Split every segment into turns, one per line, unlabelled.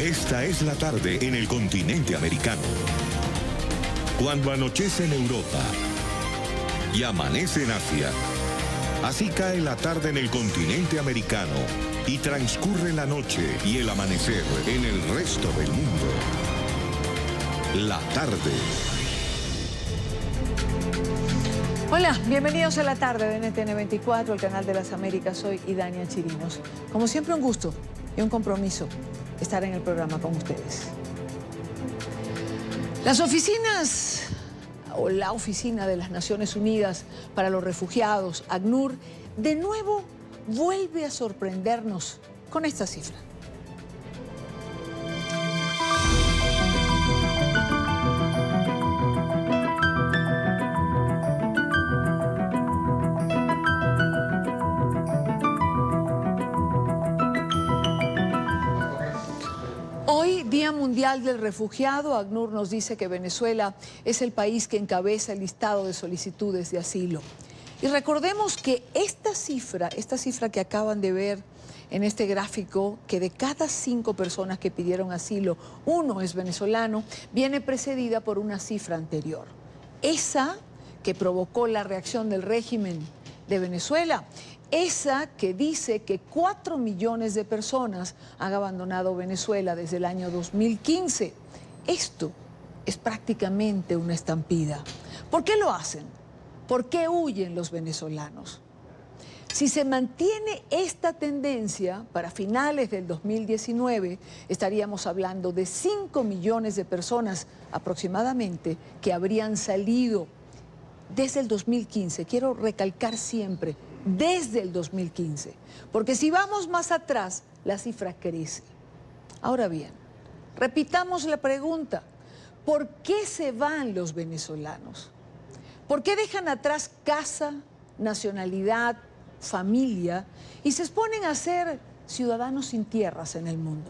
Esta es la tarde en el continente americano. Cuando anochece en Europa y amanece en Asia, así cae la tarde en el continente americano y transcurre la noche y el amanecer en el resto del mundo. La tarde.
Hola, bienvenidos a la tarde de NTN 24, el canal de las Américas. Soy Idania Chirinos. Como siempre, un gusto y un compromiso estar en el programa con ustedes. Las oficinas o la Oficina de las Naciones Unidas para los Refugiados, ACNUR, de nuevo vuelve a sorprendernos con esta cifra. Hoy, Día Mundial del Refugiado, ACNUR nos dice que Venezuela es el país que encabeza el listado de solicitudes de asilo. Y recordemos que esta cifra que acaban de ver en este gráfico, que de cada 5 personas que pidieron asilo, 1 es venezolano, viene precedida por una cifra anterior. Esa que provocó la reacción del régimen de Venezuela. Esa que dice que 4 millones de personas han abandonado Venezuela desde el año 2015. Esto es prácticamente una estampida. ¿Por qué lo hacen? ¿Por qué huyen los venezolanos? Si se mantiene esta tendencia, para finales del 2019 estaríamos hablando de 5 millones de personas aproximadamente que habrían salido desde el 2015. Quiero recalcar siempre, desde el 2015, porque si vamos más atrás, la cifra crece. Ahora bien, repitamos la pregunta: ¿por qué se van los venezolanos? ¿Por qué dejan atrás casa, nacionalidad, familia y se exponen a ser ciudadanos sin tierras en el mundo?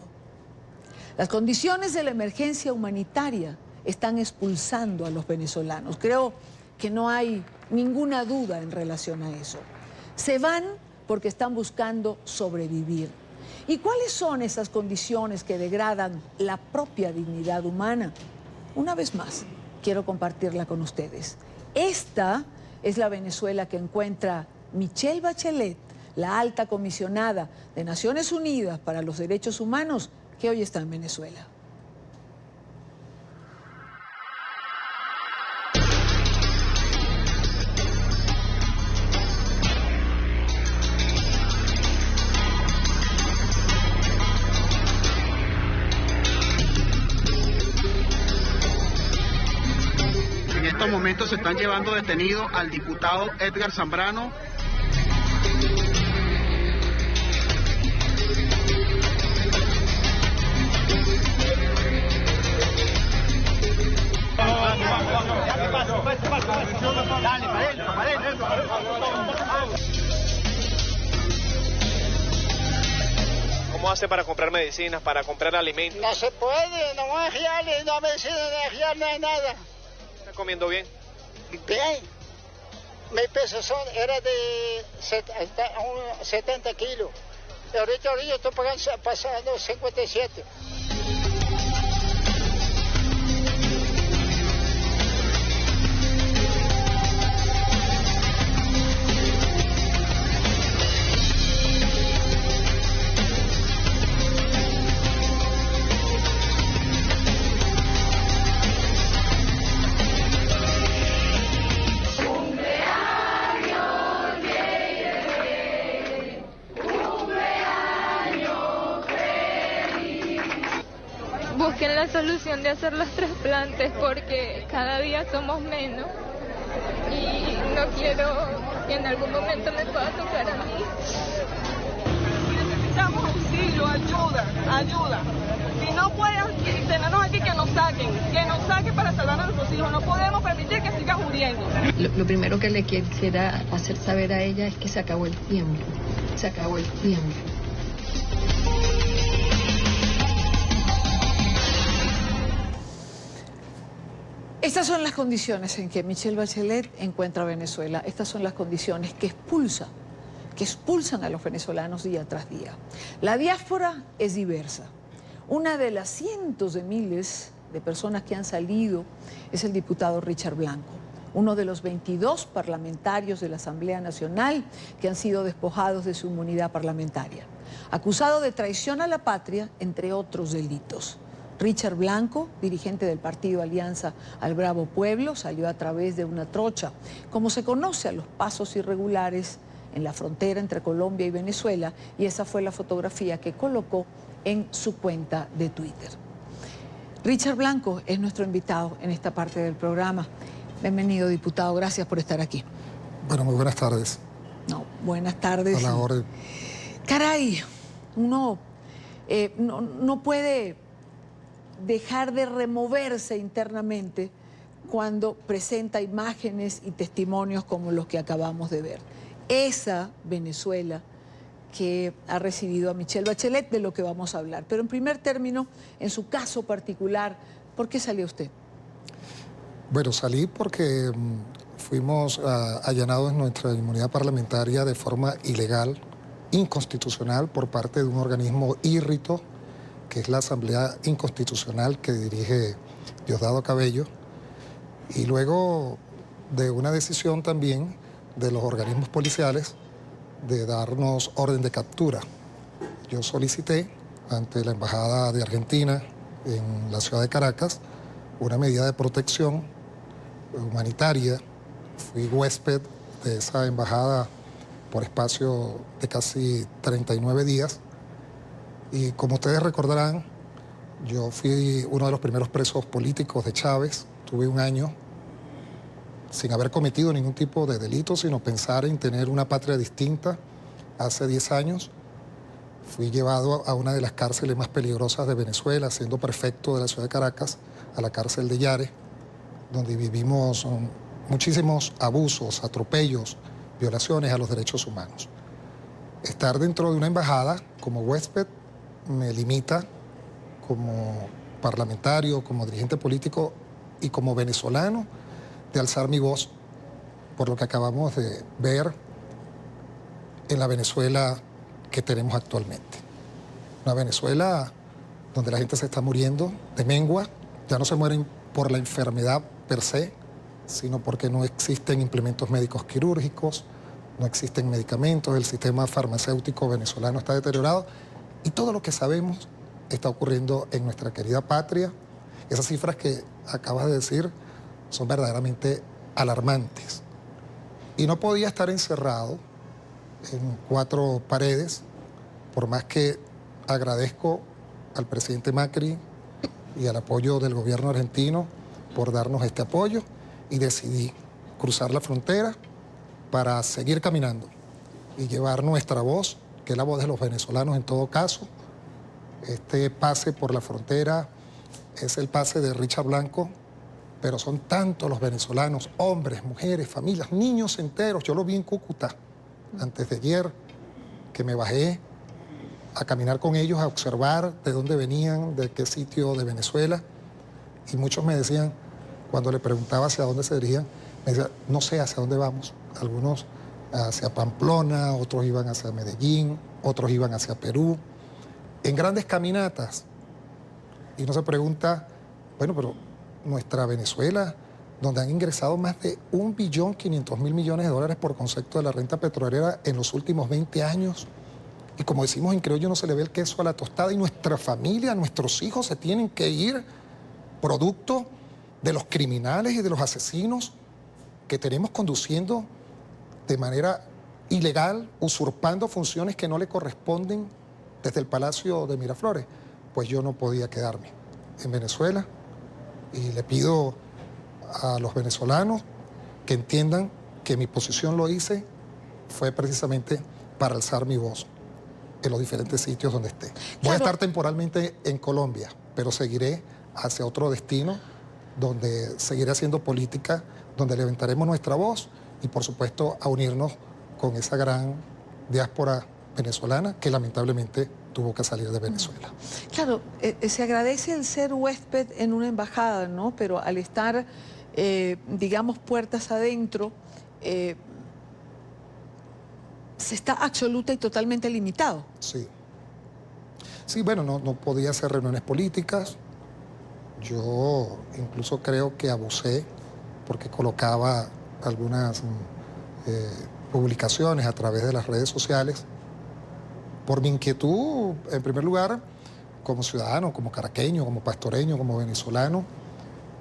Las condiciones de la emergencia humanitaria están expulsando a los venezolanos. Creo que no hay ninguna duda en relación a eso. Se van porque están buscando sobrevivir. ¿Y cuáles son esas condiciones que degradan la propia dignidad humana? Una vez más, quiero compartirla con ustedes. Esta es la Venezuela que encuentra Michelle Bachelet, la alta comisionada de Naciones Unidas para los Derechos Humanos, que hoy está en Venezuela.
En estos momentos se están llevando detenido al diputado Edgar Zambrano.
¿Cómo hace para comprar medicinas, para comprar alimentos?
No se puede, no hay reales, no hay medicina, no hay real, no hay nada.
¿Está comiendo bien?
Bien. Mi peso era de 70 kilos. Y ahorita estoy pasando 57.
Busquen la solución de hacer los trasplantes porque cada día somos menos y no quiero que en algún momento me pueda tocar a mí.
Necesitamos auxilio, ayuda. Si no pueden tenernos aquí, que nos saquen para salvar a nuestros hijos. No podemos permitir que sigan muriendo.
Lo primero que le quisiera hacer saber a ella es que se acabó el tiempo. Se acabó el tiempo.
Estas son las condiciones en que Michelle Bachelet encuentra a Venezuela. Estas son las condiciones que expulsan a los venezolanos día tras día. La diáspora es diversa. Una de las cientos de miles de personas que han salido es el diputado Richard Blanco, uno de los 22 parlamentarios de la Asamblea Nacional que han sido despojados de su inmunidad parlamentaria, acusado de traición a la patria, entre otros delitos. Richard Blanco, dirigente del partido Alianza al Bravo Pueblo, salió a través de una trocha, como se conoce a los pasos irregulares en la frontera entre Colombia y Venezuela, y esa fue la fotografía que colocó en su cuenta de Twitter. Richard Blanco es nuestro invitado en esta parte del programa. Bienvenido, diputado, gracias por estar aquí.
Bueno, muy buenas tardes.
No, buenas tardes.
A la orden.
Caray, uno no puede dejar de removerse internamente cuando presenta imágenes y testimonios como los que acabamos de ver. Esa Venezuela que ha recibido a Michelle Bachelet, de lo que vamos a hablar. Pero en primer término, en su caso particular, ¿por qué salió usted?
Bueno, salí porque fuimos allanados en nuestra inmunidad parlamentaria de forma ilegal, inconstitucional, por parte de un organismo írrito, que es la Asamblea Inconstitucional que dirige Diosdado Cabello, y luego de una decisión también de los organismos policiales de darnos orden de captura. Yo solicité ante la Embajada de Argentina en la ciudad de Caracas una medida de protección humanitaria. Fui huésped de esa embajada por espacio de casi 39 días. Y como ustedes recordarán, yo fui uno de los primeros presos políticos de Chávez. Tuve un año sin haber cometido ningún tipo de delito, sino pensar en tener una patria distinta. Hace 10 años fui llevado a una de las cárceles más peligrosas de Venezuela, siendo prefecto de la ciudad de Caracas, a la cárcel de Yare, donde vivimos muchísimos abusos, atropellos, violaciones a los derechos humanos. Estar dentro de una embajada como huésped me limita como parlamentario, como dirigente político y como venezolano de alzar mi voz por lo que acabamos de ver en la Venezuela que tenemos actualmente. Una Venezuela donde la gente se está muriendo de mengua, ya no se mueren por la enfermedad per se, sino porque no existen implementos médicos quirúrgicos, no existen medicamentos, el sistema farmacéutico venezolano está deteriorado y todo lo que sabemos está ocurriendo en nuestra querida patria. Esas cifras que acabas de decir son verdaderamente alarmantes. Y no podía estar encerrado en 4 paredes, por más que agradezco al presidente Macri y al apoyo del gobierno argentino por darnos este apoyo, y decidí cruzar la frontera para seguir caminando y llevar nuestra voz, que es la voz de los venezolanos en todo caso. Este pase por la frontera es el pase de Richard Blanco, pero son tantos los venezolanos, hombres, mujeres, familias, niños enteros. Yo lo vi en Cúcuta antes de ayer, que me bajé a caminar con ellos, a observar de dónde venían, de qué sitio de Venezuela. Y muchos me decían, cuando le preguntaba hacia dónde se dirigían, me decían, no sé hacia dónde vamos. Algunos hacia Pamplona, otros iban hacia Medellín, otros iban hacia Perú, en grandes caminatas. Y uno se pregunta, bueno, pero nuestra Venezuela, donde han ingresado más de $1.500.000.000.000 por concepto de la renta petrolera en los últimos 20 años. Y como decimos en criollo, no se le ve el queso a la tostada, y nuestra familia, nuestros hijos se tienen que ir producto de los criminales y de los asesinos que tenemos conduciendo de manera ilegal, usurpando funciones que no le corresponden desde el Palacio de Miraflores. Pues yo no podía quedarme en Venezuela, y le pido a los venezolanos que entiendan que mi posición lo hice fue precisamente para alzar mi voz en los diferentes sitios donde esté. Voy a estar temporalmente en Colombia, pero seguiré hacia otro destino donde seguiré haciendo política, donde levantaremos nuestra voz y, por supuesto, a unirnos con esa gran diáspora venezolana que lamentablemente tuvo que salir de Venezuela.
Claro, se agradece el ser huésped en una embajada, ¿no? Pero al estar, digamos, puertas adentro, se está absoluta y totalmente limitado.
Sí. Sí, bueno, no podía hacer reuniones políticas. Yo incluso creo que abusé porque colocaba algunas publicaciones a través de las redes sociales por mi inquietud, en primer lugar, como ciudadano, como caraqueño, como pastoreño, como venezolano,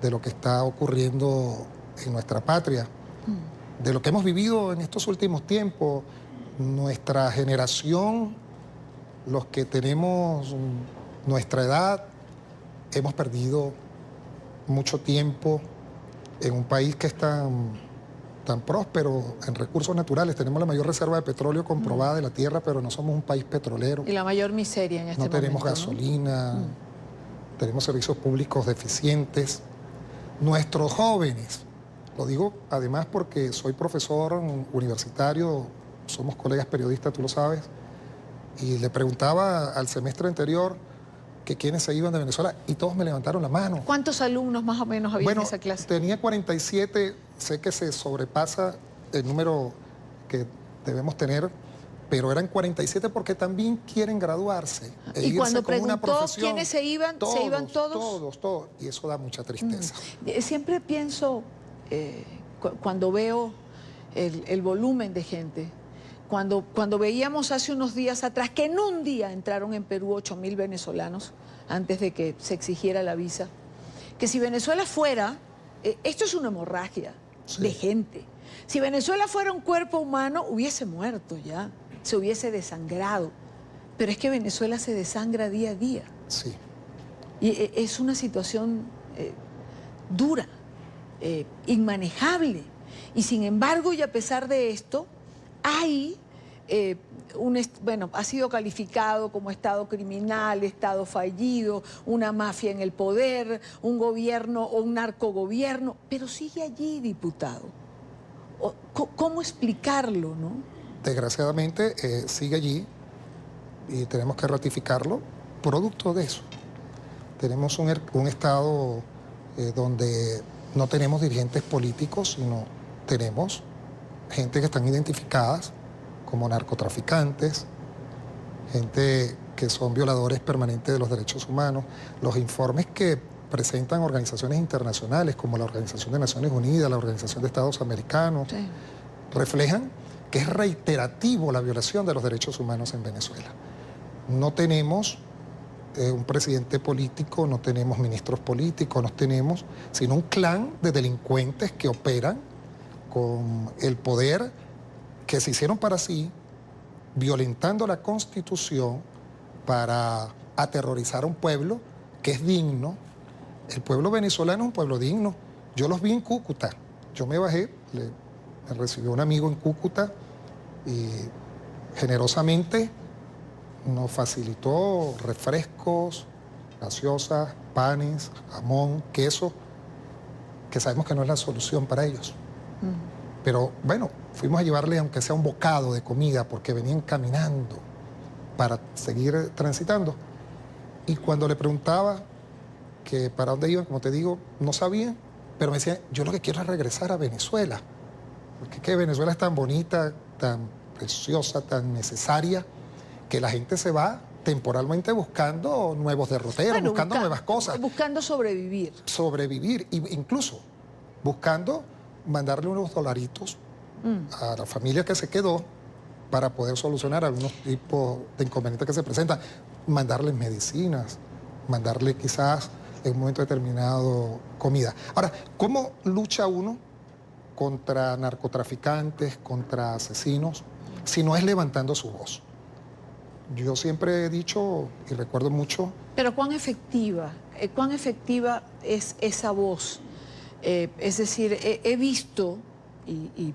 de lo que está ocurriendo en nuestra patria, de lo que hemos vivido en estos últimos tiempos. Nuestra generación, los que tenemos nuestra edad, hemos perdido mucho tiempo en un país que es tan próspero en recursos naturales. Tenemos la mayor reserva de petróleo comprobada de la tierra, pero no somos un país petrolero.
Y la mayor miseria en este momento.
No tenemos gasolina, tenemos servicios públicos deficientes. Nuestros jóvenes, lo digo además porque soy profesor universitario, somos colegas periodistas, tú lo sabes, y le preguntaba al semestre anterior que quiénes se iban de Venezuela y todos me levantaron la mano.
¿Cuántos alumnos más o menos había en esa clase?
Tenía 47, sé que se sobrepasa el número que debemos tener, pero eran 47 porque también quieren graduarse.
Y cuando preguntó quiénes se iban,
todos,
¿se iban todos?
Todos, y eso da mucha tristeza.
Siempre pienso, cuando veo el volumen de gente, cuando veíamos hace unos días atrás que en un día entraron en Perú 8.000 venezolanos antes de que se exigiera la visa, que si Venezuela fuera, esto es una hemorragia de gente. Si Venezuela fuera un cuerpo humano, hubiese muerto ya, se hubiese desangrado. Pero es que Venezuela se desangra día a día.
Sí.
Y es una situación dura, inmanejable. Y sin embargo, y a pesar de esto, hay ha sido calificado como Estado criminal, Estado fallido, una mafia en el poder, un gobierno o un narcogobierno, pero sigue allí, diputado. ¿Cómo explicarlo, no?
Desgraciadamente sigue allí y tenemos que ratificarlo producto de eso. Tenemos un Estado donde no tenemos dirigentes políticos, sino tenemos gente que están identificadas como narcotraficantes, gente que son violadores permanentes de los derechos humanos. Los informes que presentan organizaciones internacionales como la Organización de Naciones Unidas, la Organización de Estados Americanos, reflejan que es reiterativo la violación de los derechos humanos en Venezuela. No tenemos un presidente político, no tenemos ministros políticos, no tenemos, sino un clan de delincuentes que operan con el poder que se hicieron para sí, violentando la Constitución para aterrorizar a un pueblo que es digno. El pueblo venezolano es un pueblo digno. Yo los vi en Cúcuta. Yo me bajé, me recibió un amigo en Cúcuta y generosamente nos facilitó refrescos, gaseosas, panes, jamón, queso, que sabemos que no es la solución para ellos. Pero bueno, fuimos a llevarle aunque sea un bocado de comida porque venían caminando para seguir transitando. Y cuando le preguntaba que para dónde iban, como te digo, no sabían, pero me decían, yo lo que quiero es regresar a Venezuela. Porque es que Venezuela es tan bonita, tan preciosa, tan necesaria, que la gente se va temporalmente buscando nuevos derroteros, buscando nuevas cosas.
Buscando sobrevivir.
Sobrevivir, e incluso buscando mandarle unos dolaritos a la familia que se quedó para poder solucionar algunos tipos de inconvenientes que se presentan. Mandarles medicinas, mandarle quizás en un momento determinado comida. Ahora, ¿cómo lucha uno contra narcotraficantes, contra asesinos, si no es levantando su voz? Yo siempre he dicho, y recuerdo mucho...
Pero ¿cuán efectiva es esa voz? Es decir, he visto y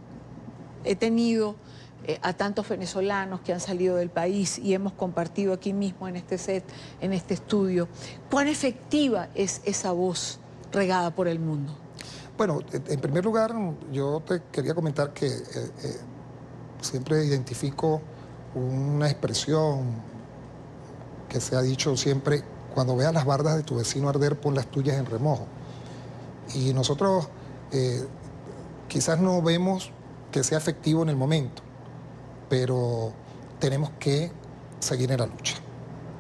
he tenido a tantos venezolanos que han salido del país y hemos compartido aquí mismo en este set, en este estudio. ¿Cuán efectiva es esa voz regada por el mundo?
Bueno, en primer lugar, yo te quería comentar que siempre identifico una expresión que se ha dicho siempre: cuando veas las bardas de tu vecino arder, pon las tuyas en remojo. Y nosotros quizás no vemos que sea efectivo en el momento, pero tenemos que seguir en la lucha.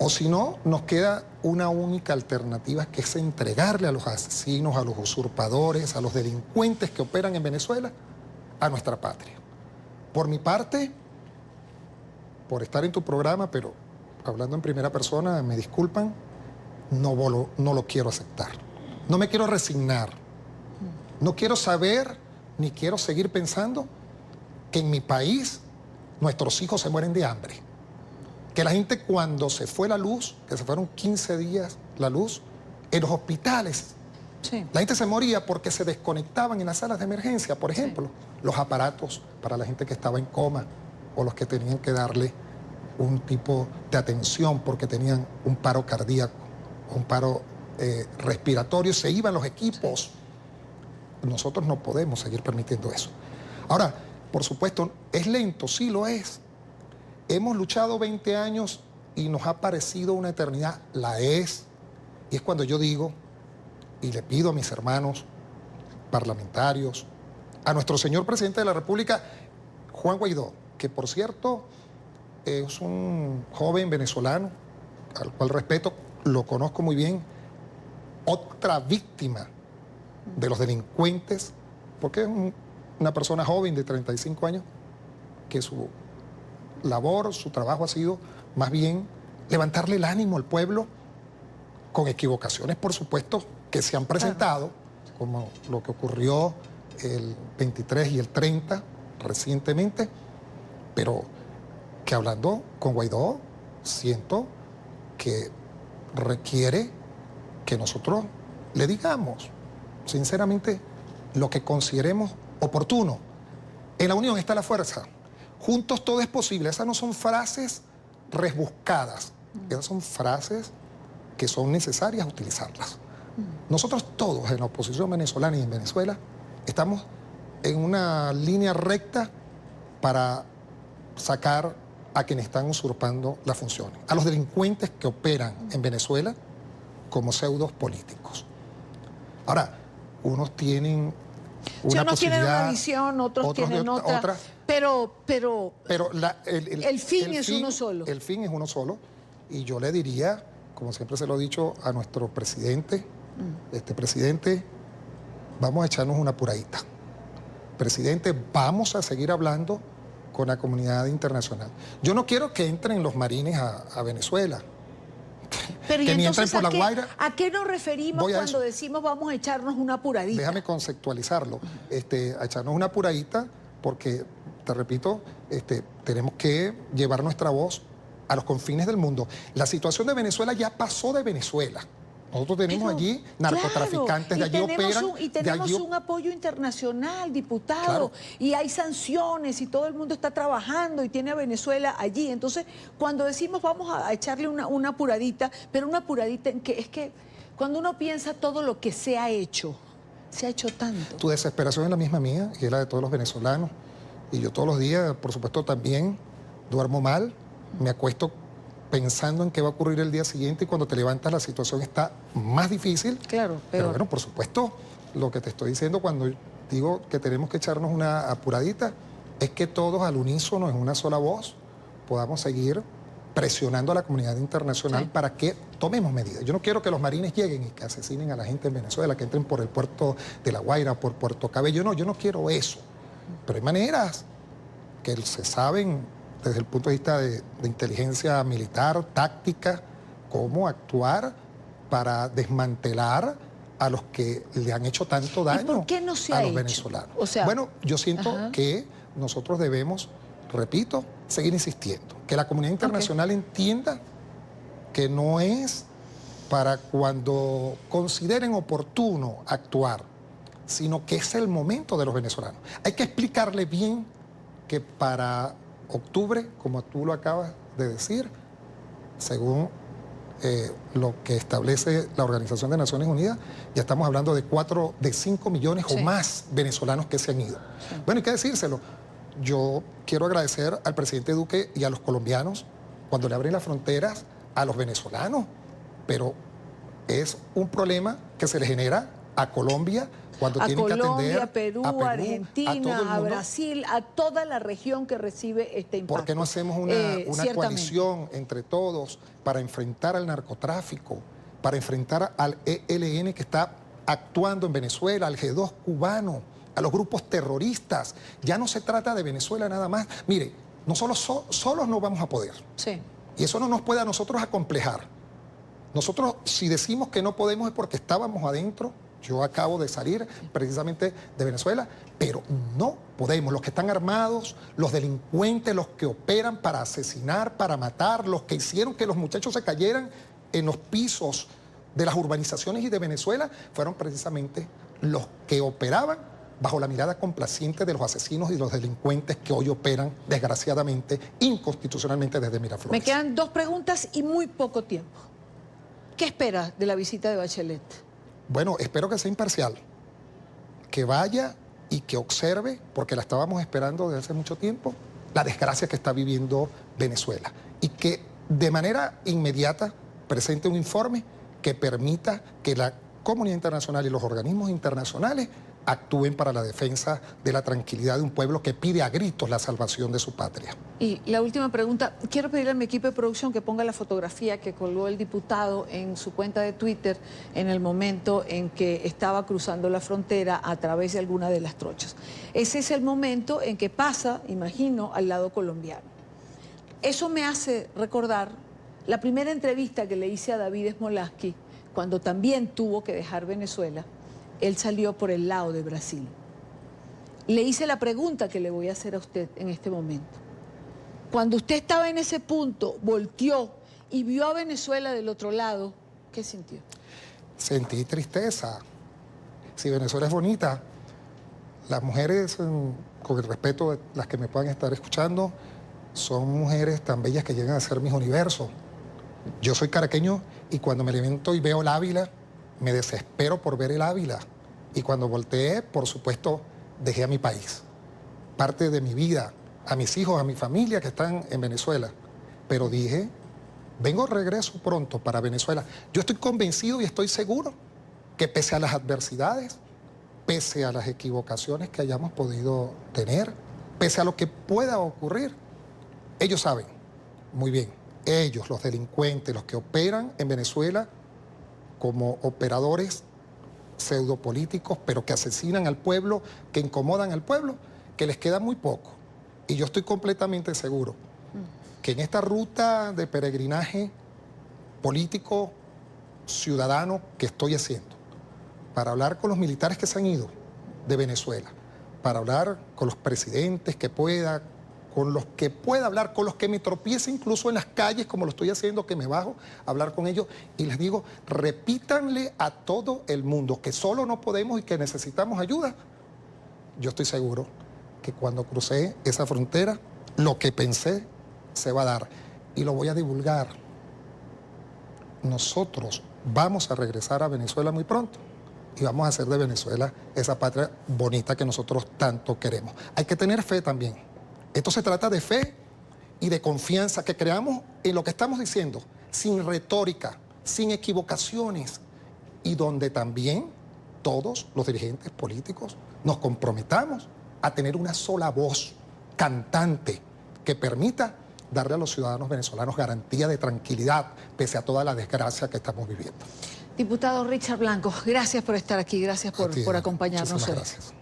O si no, nos queda una única alternativa, que es entregarle a los asesinos, a los usurpadores, a los delincuentes que operan en Venezuela, a nuestra patria. Por mi parte, por estar en tu programa, pero hablando en primera persona, me disculpan, no lo quiero aceptar. No me quiero resignar. No quiero saber, ni quiero seguir pensando que en mi país nuestros hijos se mueren de hambre. Que la gente, cuando se fue la luz, que se fueron 15 días la luz, en los hospitales, sí, la gente se moría porque se desconectaban en las salas de emergencia, por ejemplo, sí, los aparatos para la gente que estaba en coma o los que tenían que darle un tipo de atención porque tenían un paro cardíaco, un paro respiratorio, se iban los equipos. Sí. Nosotros no podemos seguir permitiendo eso. Ahora, por supuesto, es lento, sí lo es. Hemos luchado 20 años y nos ha parecido una eternidad. La es. Y es cuando yo digo, y le pido a mis hermanos parlamentarios, a nuestro señor presidente de la República, Juan Guaidó, que por cierto es un joven venezolano, al cual respeto, lo conozco muy bien, otra víctima de los delincuentes, porque es una persona joven de 35 años, que su labor, su trabajo ha sido más bien levantarle el ánimo al pueblo, con equivocaciones, por supuesto, que se han presentado, como lo que ocurrió el 23 y el 30 recientemente, pero que hablando con Guaidó, siento que requiere que nosotros le digamos, sinceramente, lo que consideremos oportuno. En la unión está la fuerza. Juntos todo es posible. Esas no son frases rebuscadas. Esas son frases que son necesarias utilizarlas. Nosotros todos en la oposición venezolana y en Venezuela estamos en una línea recta para sacar a quienes están usurpando las funciones, a los delincuentes que operan en Venezuela como pseudos políticos. Ahora, unos tienen una
unos tienen
posibilidad,
una visión, otros tienen otra. Pero el fin es uno solo.
El fin es uno solo. Y yo le diría, como siempre se lo he dicho a nuestro presidente, presidente, vamos a echarnos una apuradita. Presidente, vamos a seguir hablando con la comunidad internacional. Yo no quiero que entren los marines a Venezuela.
Pero
que
¿y
ni entren
entonces
por La Guaira.
a qué nos referimos cuando decimos vamos a echarnos una apuradita?
Déjame conceptualizarlo. A echarnos una apuradita porque, te repito, tenemos que llevar nuestra voz a los confines del mundo. La situación de Venezuela ya pasó de Venezuela. Nosotros tenemos allí narcotraficantes,
claro,
de allí operan.
Y tenemos un apoyo internacional, diputado, claro, y hay sanciones y todo el mundo está trabajando y tiene a Venezuela allí. Entonces, cuando decimos vamos a echarle una apuradita, pero una apuradita en que es que cuando uno piensa todo lo que se ha hecho tanto.
Tu desesperación es la misma mía y es la de todos los venezolanos. Y yo todos los días, por supuesto, también duermo mal, me acuesto pensando en qué va a ocurrir el día siguiente y cuando te levantas la situación está más difícil.
Claro,
pero bueno, por supuesto, lo que te estoy diciendo cuando digo que tenemos que echarnos una apuradita es que todos al unísono, en una sola voz, podamos seguir presionando a la comunidad internacional para que tomemos medidas. Yo no quiero que los marines lleguen y que asesinen a la gente en Venezuela, que entren por el puerto de La Guaira, por Puerto Cabello. No, yo no quiero eso. Pero hay maneras que se saben desde el punto de vista de inteligencia militar, táctica, cómo actuar para desmantelar a los que le han hecho tanto daño
¿por qué no se
a
ha
los
hecho?
venezolanos.
O sea,
bueno, yo siento que nosotros debemos, repito, seguir insistiendo, que la comunidad internacional entienda que no es para cuando consideren oportuno actuar, sino que es el momento de los venezolanos. Hay que explicarle bien que para octubre, como tú lo acabas de decir, según lo que establece la Organización de Naciones Unidas, ya estamos hablando de 5 millones o más venezolanos que se han ido. Bueno, hay que decírselo. Yo quiero agradecer al presidente Duque y a los colombianos cuando le abren las fronteras a los venezolanos, pero es un problema que se le genera a Colombia cuando tienen que atender
a Perú,
a
Argentina, a Brasil, a toda la región que recibe este impacto.
¿Por qué no hacemos una coalición entre todos para enfrentar al narcotráfico, para enfrentar al ELN que está actuando en Venezuela, al G2 cubano, a los grupos terroristas? Ya no se trata de Venezuela nada más. Mire, nosotros solos no vamos a poder.
Sí.
Y eso no nos puede a nosotros acomplejar. Nosotros, si decimos que no podemos es porque estábamos adentro. Yo acabo de salir precisamente de Venezuela, pero no podemos. Los que están armados, los delincuentes, los que operan para asesinar, para matar, los que hicieron que los muchachos se cayeran en los pisos de las urbanizaciones y de Venezuela, fueron precisamente los que operaban bajo la mirada complaciente de los asesinos y los delincuentes que hoy operan, desgraciadamente, inconstitucionalmente desde Miraflores.
Me quedan 2 preguntas y muy poco tiempo. ¿Qué espera de la visita de Bachelet?
Bueno, espero que sea imparcial, que vaya y que observe, porque la estábamos esperando desde hace mucho tiempo, la desgracia que está viviendo Venezuela y que de manera inmediata presente un informe que permita que la comunidad internacional y los organismos internacionales actúen para la defensa de la tranquilidad de un pueblo que pide a gritos la salvación de su patria.
Y la última pregunta, quiero pedirle a mi equipo de producción que ponga la fotografía que colgó el diputado en su cuenta de Twitter en el momento en que estaba cruzando la frontera a través de alguna de las trochas. Ese es el momento en que pasa, imagino, al lado colombiano. Eso me hace recordar la primera entrevista que le hice a David Smolaski cuando también tuvo que dejar Venezuela. Él salió por el lado de Brasil. Le hice la pregunta que le voy a hacer a usted en este momento. Cuando usted estaba en ese punto, volteó y vio a Venezuela del otro lado, ¿qué sintió?
Sentí tristeza. Si Venezuela es bonita, las mujeres, con el respeto de las que me puedan estar escuchando, son mujeres tan bellas que llegan a ser mis universos. Yo soy caraqueño y cuando me levanto y veo el Ávila, me desespero por ver el Ávila. Y cuando volteé, por supuesto, dejé a mi país, parte de mi vida, a mis hijos, a mi familia que están en Venezuela. Pero dije, regreso pronto para Venezuela. Yo estoy convencido y estoy seguro que pese a las adversidades, pese a las equivocaciones que hayamos podido tener, pese a lo que pueda ocurrir, ellos saben muy bien, ellos, los delincuentes, los que operan en Venezuela, como operadores pseudopolíticos, pero que asesinan al pueblo, que incomodan al pueblo, que les queda muy poco. Y yo estoy completamente seguro que en esta ruta de peregrinaje político, ciudadano que estoy haciendo, para hablar con los militares que se han ido de Venezuela, para hablar con los presidentes que pueda, con los que pueda hablar, con los que me tropiece incluso en las calles, como lo estoy haciendo, que me bajo a hablar con ellos y les digo, repítanle a todo el mundo que solo no podemos y que necesitamos ayuda. Yo estoy seguro que cuando crucé esa frontera, lo que pensé se va a dar y lo voy a divulgar. Nosotros vamos a regresar a Venezuela muy pronto y vamos a hacer de Venezuela esa patria bonita que nosotros tanto queremos. Hay que tener fe también. Esto se trata de fe y de confianza, que creamos en lo que estamos diciendo, sin retórica, sin equivocaciones, y donde también todos los dirigentes políticos nos comprometamos a tener una sola voz cantante que permita darle a los ciudadanos venezolanos garantía de tranquilidad pese a toda la desgracia que estamos viviendo.
Diputado Richard Blanco, gracias por estar aquí, gracias por acompañarnos.
Muchísimas gracias.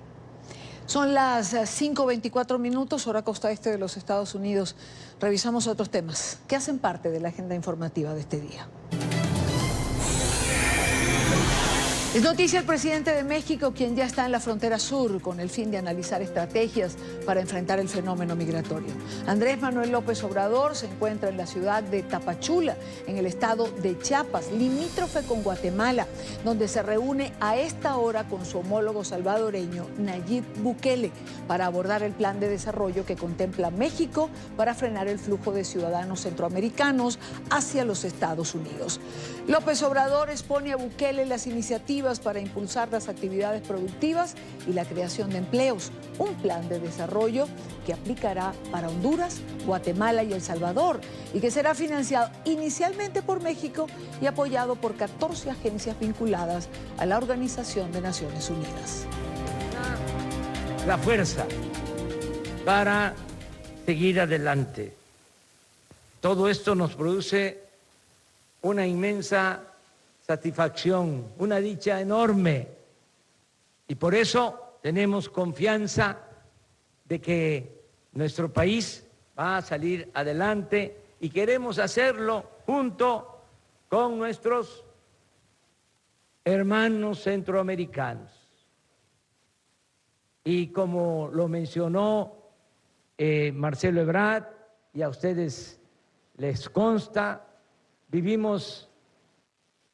Son las 5:24 minutos, hora costa este de los Estados Unidos. Revisamos otros temas que hacen parte de la agenda informativa de este día. Es noticia el presidente de México, quien ya está en la frontera sur con el fin de analizar estrategias para enfrentar el fenómeno migratorio. Andrés Manuel López Obrador se encuentra en la ciudad de Tapachula, en el estado de Chiapas, limítrofe con Guatemala, donde se reúne a esta hora con su homólogo salvadoreño, Nayib Bukele, para abordar el plan de desarrollo que contempla México para frenar el flujo de ciudadanos centroamericanos hacia los Estados Unidos. López Obrador expone a Bukele las iniciativas iniciativas para impulsar las actividades productivas y la creación de empleos. Un plan de desarrollo que aplicará para Honduras, Guatemala y El Salvador y que será financiado inicialmente por México y apoyado por 14 agencias vinculadas a la Organización de Naciones Unidas.
La fuerza para seguir adelante. Todo esto nos produce una inmensa satisfacción, una dicha enorme. Y por eso tenemos confianza de que nuestro país va a salir adelante y queremos hacerlo junto con nuestros hermanos centroamericanos. Y como lo mencionó Marcelo Ebrard, y a ustedes les consta, vivimos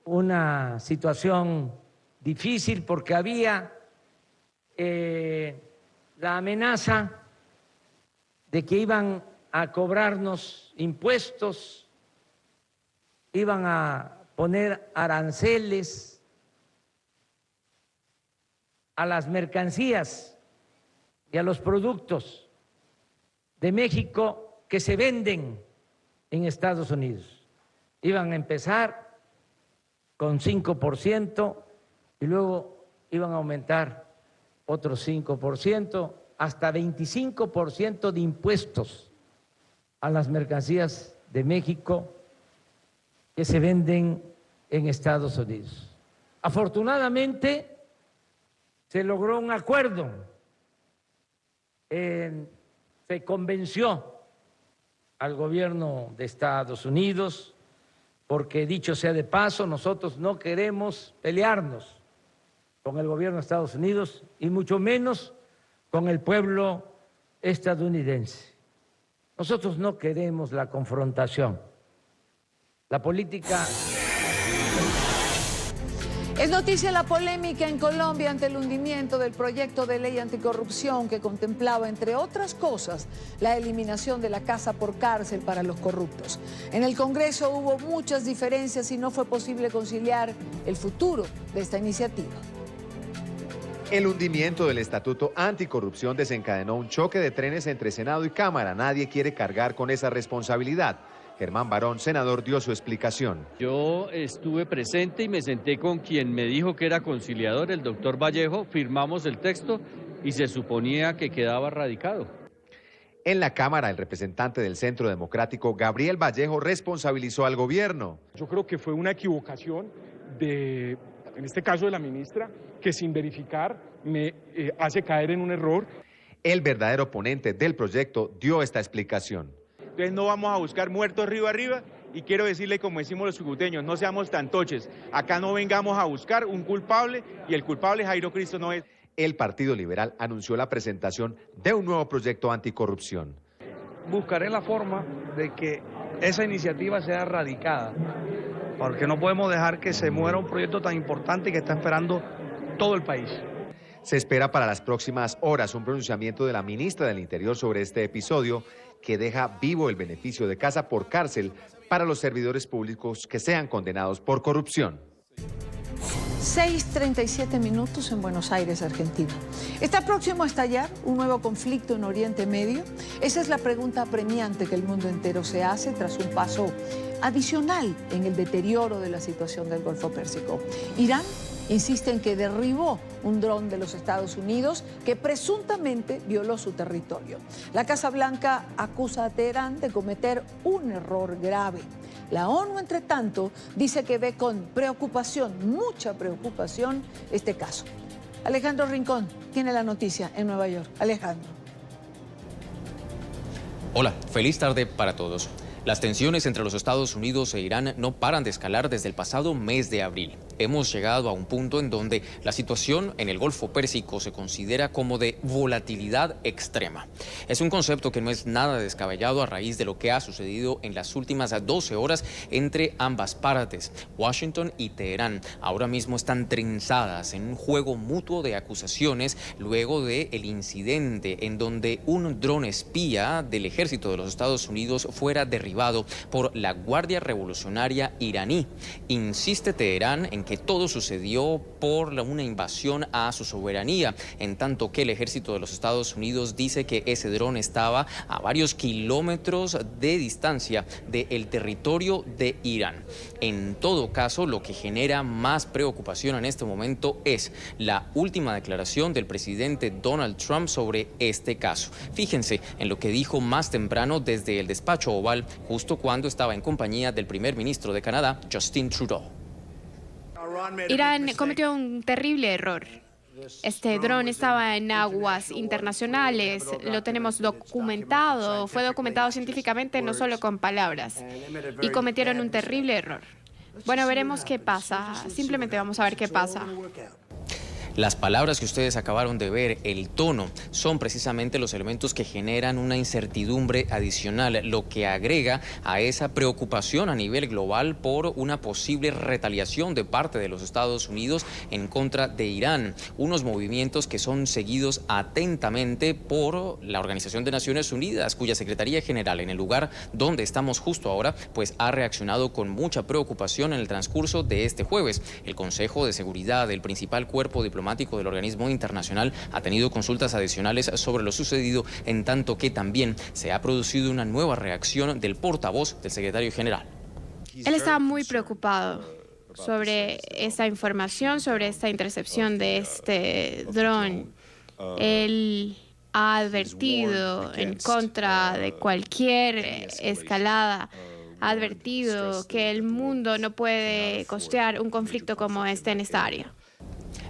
una situación difícil porque había la amenaza de que iban a cobrarnos impuestos, iban a poner aranceles a las mercancías y a los productos de México que se venden en Estados Unidos. Iban a empezar con 5% y luego iban a aumentar otro 5%, hasta 25% de impuestos a las mercancías de México que se venden en Estados Unidos. Afortunadamente, se logró un acuerdo. Se convenció al gobierno de Estados Unidos, porque dicho sea de paso, nosotros no queremos pelearnos con el gobierno de Estados Unidos y mucho menos con el pueblo estadounidense. Nosotros no queremos la confrontación. La política...
Es noticia la polémica en Colombia ante el hundimiento del proyecto de ley anticorrupción que contemplaba, entre otras cosas, la eliminación de la casa por cárcel para los corruptos. En el Congreso hubo muchas diferencias y no fue posible conciliar el futuro de esta iniciativa.
El hundimiento del Estatuto Anticorrupción desencadenó un choque de trenes entre Senado y Cámara. Nadie quiere cargar con esa responsabilidad. Germán Barón, senador, dio su explicación.
Yo estuve presente y me senté con quien me dijo que era conciliador, el doctor Vallejo, firmamos el texto y se suponía que quedaba radicado.
En la Cámara, el representante del Centro Democrático, Gabriel Vallejo, responsabilizó al gobierno.
Yo creo que fue una equivocación en este caso de la ministra, que sin verificar me hace caer en un error.
El verdadero ponente del proyecto dio esta explicación.
Entonces no vamos a buscar muertos río arriba y quiero decirle, como decimos los cucuteños, no seamos tan toches. Acá no vengamos a buscar un culpable y el culpable Jairo Cristo no es.
El Partido Liberal anunció la presentación de un nuevo proyecto anticorrupción.
Buscaré la forma de que esa iniciativa sea radicada, porque no podemos dejar que se muera un proyecto tan importante que está esperando todo el país.
Se espera para las próximas horas un pronunciamiento de la ministra del Interior sobre este episodio que deja vivo el beneficio de casa por cárcel para los servidores públicos que sean condenados por corrupción.
6:37 minutos en Buenos Aires, Argentina. ¿Está próximo a estallar un nuevo conflicto en Oriente Medio? Esa es la pregunta apremiante que el mundo entero se hace tras un paso adicional en el deterioro de la situación del Golfo Pérsico. Irán insiste en que derribó un dron de los Estados Unidos que presuntamente violó su territorio. La Casa Blanca acusa a Teherán de cometer un error grave. La ONU, entre tanto, dice que ve con preocupación, mucha preocupación, este caso. Alejandro Rincón tiene la noticia en Nueva York. Alejandro.
Hola, feliz tarde para todos. Las tensiones entre los Estados Unidos e Irán no paran de escalar desde el pasado mes de abril. Hemos llegado a un punto en donde la situación en el Golfo Pérsico se considera como de volatilidad extrema. Es un concepto que no es nada descabellado a raíz de lo que ha sucedido en las últimas 12 horas entre ambas partes. Washington y Teherán ahora mismo están trenzadas en un juego mutuo de acusaciones luego del incidente en donde un dron espía del ejército de los Estados Unidos fuera derribado por la Guardia Revolucionaria iraní. Insiste Teherán en que todo sucedió por una invasión a su soberanía, en tanto que el ejército de los Estados Unidos dice que ese dron estaba a varios kilómetros de distancia del territorio de Irán. En todo caso, lo que genera más preocupación en este momento es la última declaración del presidente Donald Trump sobre este caso. Fíjense en lo que dijo más temprano desde el despacho oval, justo cuando estaba en compañía del primer ministro de Canadá, Justin Trudeau.
Irán cometió un terrible error. Este dron estaba en aguas internacionales, lo tenemos documentado, fue documentado científicamente, no solo con palabras, y cometieron un terrible error. Bueno, veremos qué pasa, simplemente vamos a ver qué pasa.
Las palabras que ustedes acabaron de ver, el tono, son precisamente los elementos que generan una incertidumbre adicional, lo que agrega a esa preocupación a nivel global por una posible retaliación de parte de los Estados Unidos en contra de Irán. Unos movimientos que son seguidos atentamente por la Organización de Naciones Unidas, cuya Secretaría General, en el lugar donde estamos justo ahora, pues ha reaccionado con mucha preocupación en el transcurso de este jueves. El Consejo de Seguridad, el principal cuerpo diplomático del organismo internacional, ha tenido consultas adicionales sobre lo sucedido, en tanto que también se ha producido una nueva reacción del portavoz del secretario general.
Él está muy preocupado sobre esta información, sobre esta intercepción de este dron. Él ha advertido en contra de cualquier escalada. Ha advertido que el mundo no puede costear un conflicto como este en esta área.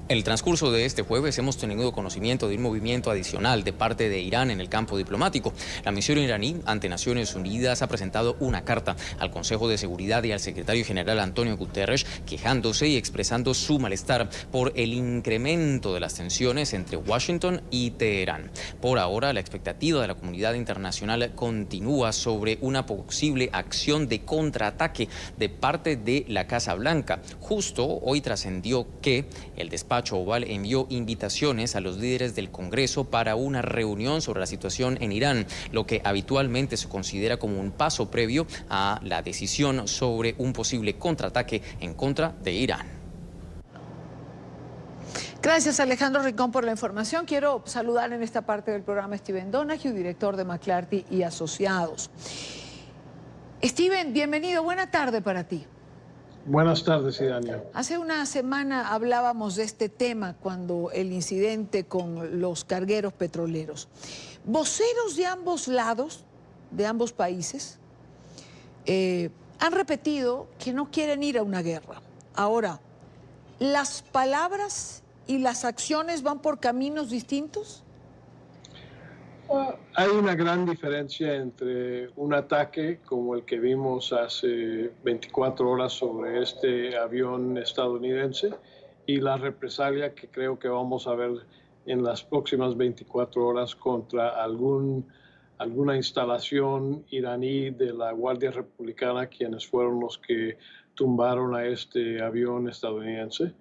En el transcurso de este jueves hemos tenido conocimiento de un movimiento adicional de parte de Irán en el campo diplomático. La misión iraní ante Naciones Unidas ha presentado una carta al Consejo de Seguridad y al secretario general Antonio Guterres, quejándose y expresando su malestar por el incremento de las tensiones entre Washington y Teherán. Por ahora, la expectativa de la comunidad internacional continúa sobre una posible acción de contraataque de parte de la Casa Blanca. Justo hoy trascendió que el despacho oval envió invitaciones a los líderes del Congreso para una reunión sobre la situación en Irán, lo que habitualmente se considera como un paso previo a la decisión sobre un posible contraataque en contra de Irán.
Gracias, Alejandro Rincón, por la información. Quiero saludar en esta parte del programa a Steven Donahue, director de McClarty y Asociados. Steven, bienvenido. Buena tarde para ti.
Buenas tardes, Idania.
Hace una semana hablábamos de este tema cuando el incidente con los cargueros petroleros. Voceros de ambos lados, de ambos países, han repetido que no quieren ir a una guerra. Ahora, ¿las palabras y las acciones van por caminos distintos?
Hay una gran diferencia entre un ataque como el que vimos hace 24 horas sobre este avión estadounidense y la represalia que creo que vamos a ver en las próximas 24 horas contra alguna instalación iraní de la Guardia Republicana, quienes fueron los que tumbaron a este avión estadounidense,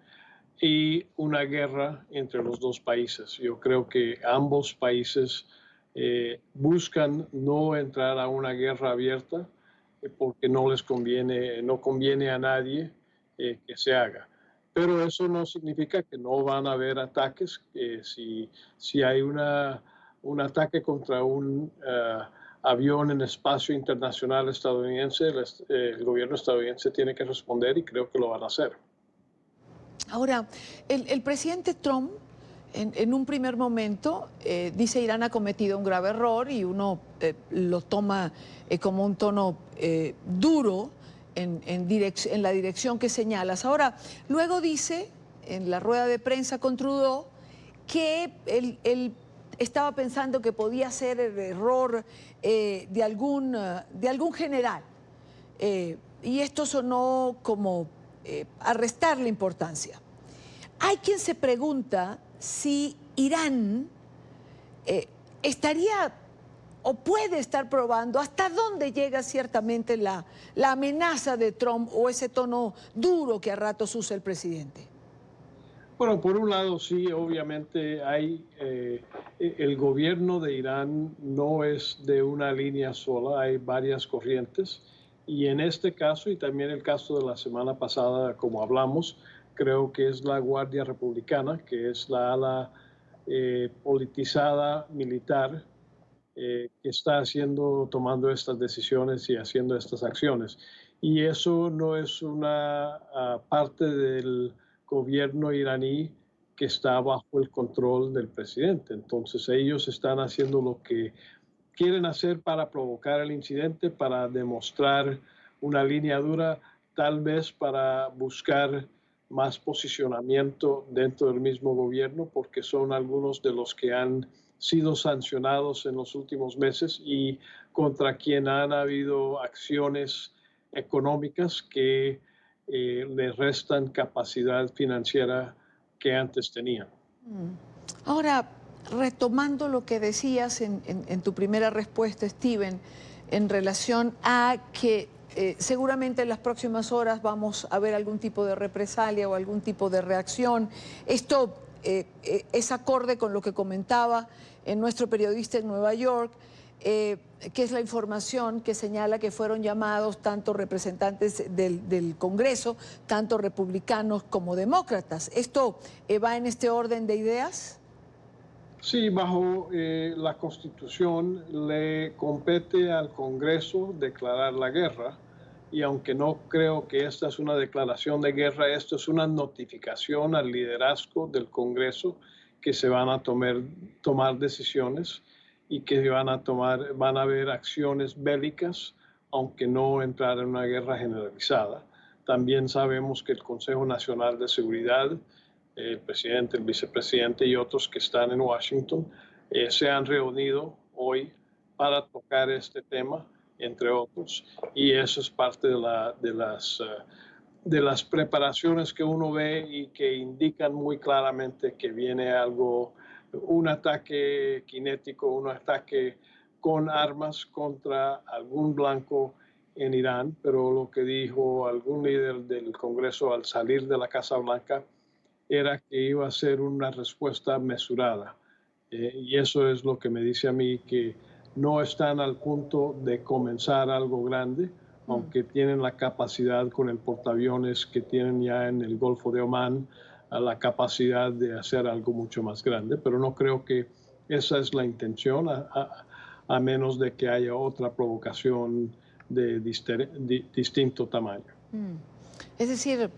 y una guerra entre los dos países. Yo creo que ambos países buscan no entrar a una guerra abierta porque no les conviene, no conviene a nadie que se haga. Pero eso no significa que no van a haber ataques. Si hay un ataque contra un avión en espacio internacional estadounidense, el gobierno estadounidense tiene que responder y creo que lo van a hacer.
Ahora, el presidente Trump, en un primer momento, dice Irán ha cometido un grave error y uno lo toma como un tono duro en la dirección que señalas. Ahora, luego dice, en la rueda de prensa con Trudeau, que él estaba pensando que podía ser el error de algún general. Y esto sonó como a restarle importancia. Hay quien se pregunta si Irán estaría o puede estar probando hasta dónde llega ciertamente la amenaza de Trump o ese tono duro que a ratos usa el presidente.
Bueno, por un lado sí, obviamente el gobierno de Irán no es de una línea sola, hay varias corrientes y en este caso y también el caso de la semana pasada, como hablamos, creo que es la Guardia Republicana, que es la ala politizada militar que está tomando estas decisiones y haciendo estas acciones. Y eso no es una parte del gobierno iraní que está bajo el control del presidente. Entonces ellos están haciendo lo que quieren hacer para provocar el incidente, para demostrar una línea dura, tal vez para buscar más posicionamiento dentro del mismo gobierno, porque son algunos de los que han sido sancionados en los últimos meses y contra quien han habido acciones económicas que le restan capacidad financiera que antes tenían.
Ahora, retomando lo que decías en tu primera respuesta, Steven, en relación a que seguramente en las próximas horas vamos a ver algún tipo de represalia o algún tipo de reacción. Esto es acorde con lo que comentaba nuestro periodista en Nueva York, que es la información que señala que fueron llamados tanto representantes del Congreso, tanto republicanos como demócratas. ¿Esto va en este orden de ideas?
Sí, bajo la Constitución le compete al Congreso declarar la guerra, y aunque no creo que esta es una declaración de guerra, esto es una notificación al liderazgo del Congreso que se van a tomar decisiones y que van a haber acciones bélicas, aunque no entrar en una guerra generalizada. También sabemos que el Consejo Nacional de Seguridad, el presidente, el vicepresidente y otros que están en Washington, se han reunido hoy para tocar este tema, entre otros, y eso es parte de las preparaciones que uno ve y que indican muy claramente que viene algo, un ataque cinético, un ataque con armas contra algún blanco en Irán, pero lo que dijo algún líder del Congreso al salir de la Casa Blanca era que iba a ser una respuesta mesurada. Y eso es lo que me dice a mí que no están al punto de comenzar algo grande, aunque tienen la capacidad con el portaaviones que tienen ya en el Golfo de Omán, la capacidad de hacer algo mucho más grande, pero no creo que esa es la intención, a menos de que haya otra provocación de distinto tamaño.
Es decir,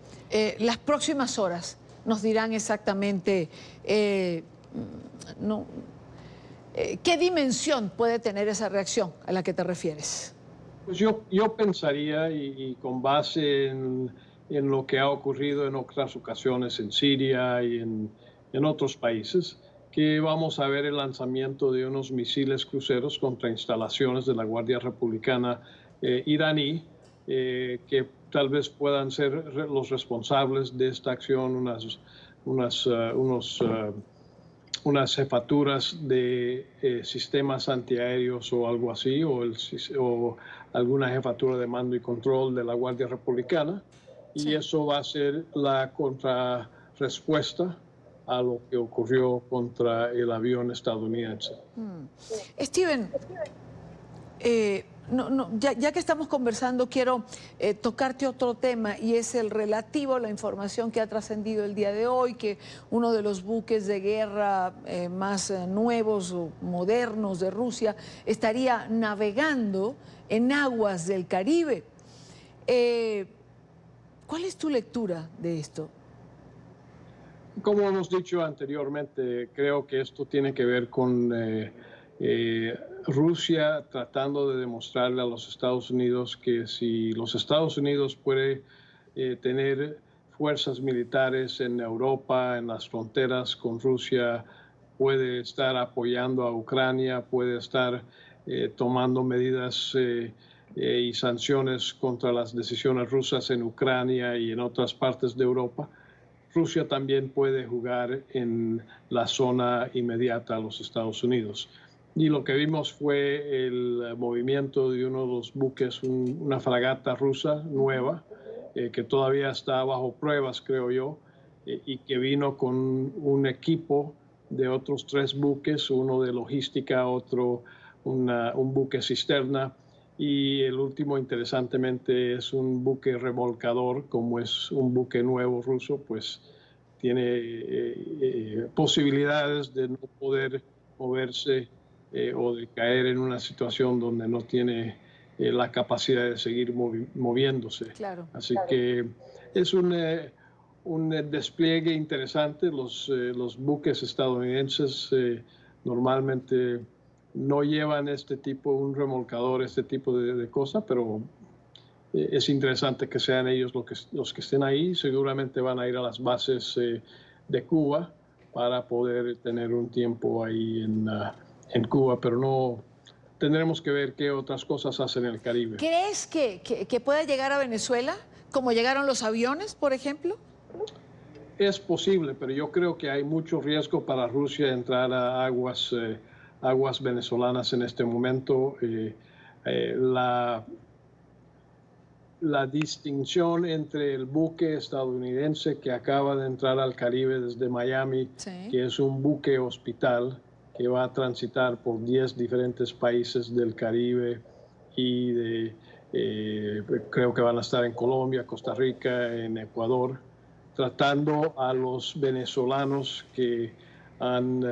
las próximas horas nos dirán exactamente ¿qué dimensión puede tener esa reacción a la que te refieres?
Pues yo pensaría, y con base en lo que ha ocurrido en otras ocasiones en Siria y en otros países, que vamos a ver el lanzamiento de unos misiles cruceros contra instalaciones de la Guardia Republicana iraní, que tal vez puedan ser los responsables de esta acción, unas jefaturas de sistemas antiaéreos o algo así, o alguna jefatura de mando y control de la Guardia Republicana, y eso va a ser la contrarrespuesta a lo que ocurrió contra el avión estadounidense.
Steven, ya que estamos conversando, quiero tocarte otro tema, y es el relativo a la información que ha trascendido el día de hoy, que uno de los buques de guerra más nuevos o modernos de Rusia estaría navegando en aguas del Caribe. ¿Cuál es tu lectura de esto?
Como hemos dicho anteriormente, creo que esto tiene que ver con Rusia tratando de demostrarle a los Estados Unidos que si los Estados Unidos puede tener fuerzas militares en Europa, en las fronteras con Rusia, puede estar apoyando a Ucrania, puede estar tomando medidas y sanciones contra las decisiones rusas en Ucrania y en otras partes de Europa, Rusia también puede jugar en la zona inmediata a los Estados Unidos. Y lo que vimos fue el movimiento de uno de los buques, una fragata rusa nueva, que todavía está bajo pruebas, creo yo, y que vino con un equipo de otros 3 buques, uno de logística, otro un buque cisterna, Y el último, interesantemente, es un buque remolcador. Como es un buque nuevo ruso, pues tiene posibilidades de no poder moverse o de caer en una situación donde no tiene la capacidad de seguir moviéndose.
Claro.
Así que es un despliegue interesante. Los buques estadounidenses normalmente no llevan un remolcador, este tipo de cosas, pero es interesante que sean ellos los que estén ahí. Seguramente van a ir a las bases de Cuba para poder tener un tiempo ahí en Cuba, pero no tendremos que ver qué otras cosas hacen en el Caribe.
¿Crees que pueda llegar a Venezuela como llegaron los aviones, por ejemplo?
Es posible, pero yo creo que hay mucho riesgo para Rusia entrar a aguas venezolanas en este momento. La distinción entre el buque estadounidense que acaba de entrar al Caribe desde Miami, sí, que es un buque hospital que va a transitar por 10 diferentes países del Caribe y creo que van a estar en Colombia, Costa Rica, en Ecuador, tratando a los venezolanos que han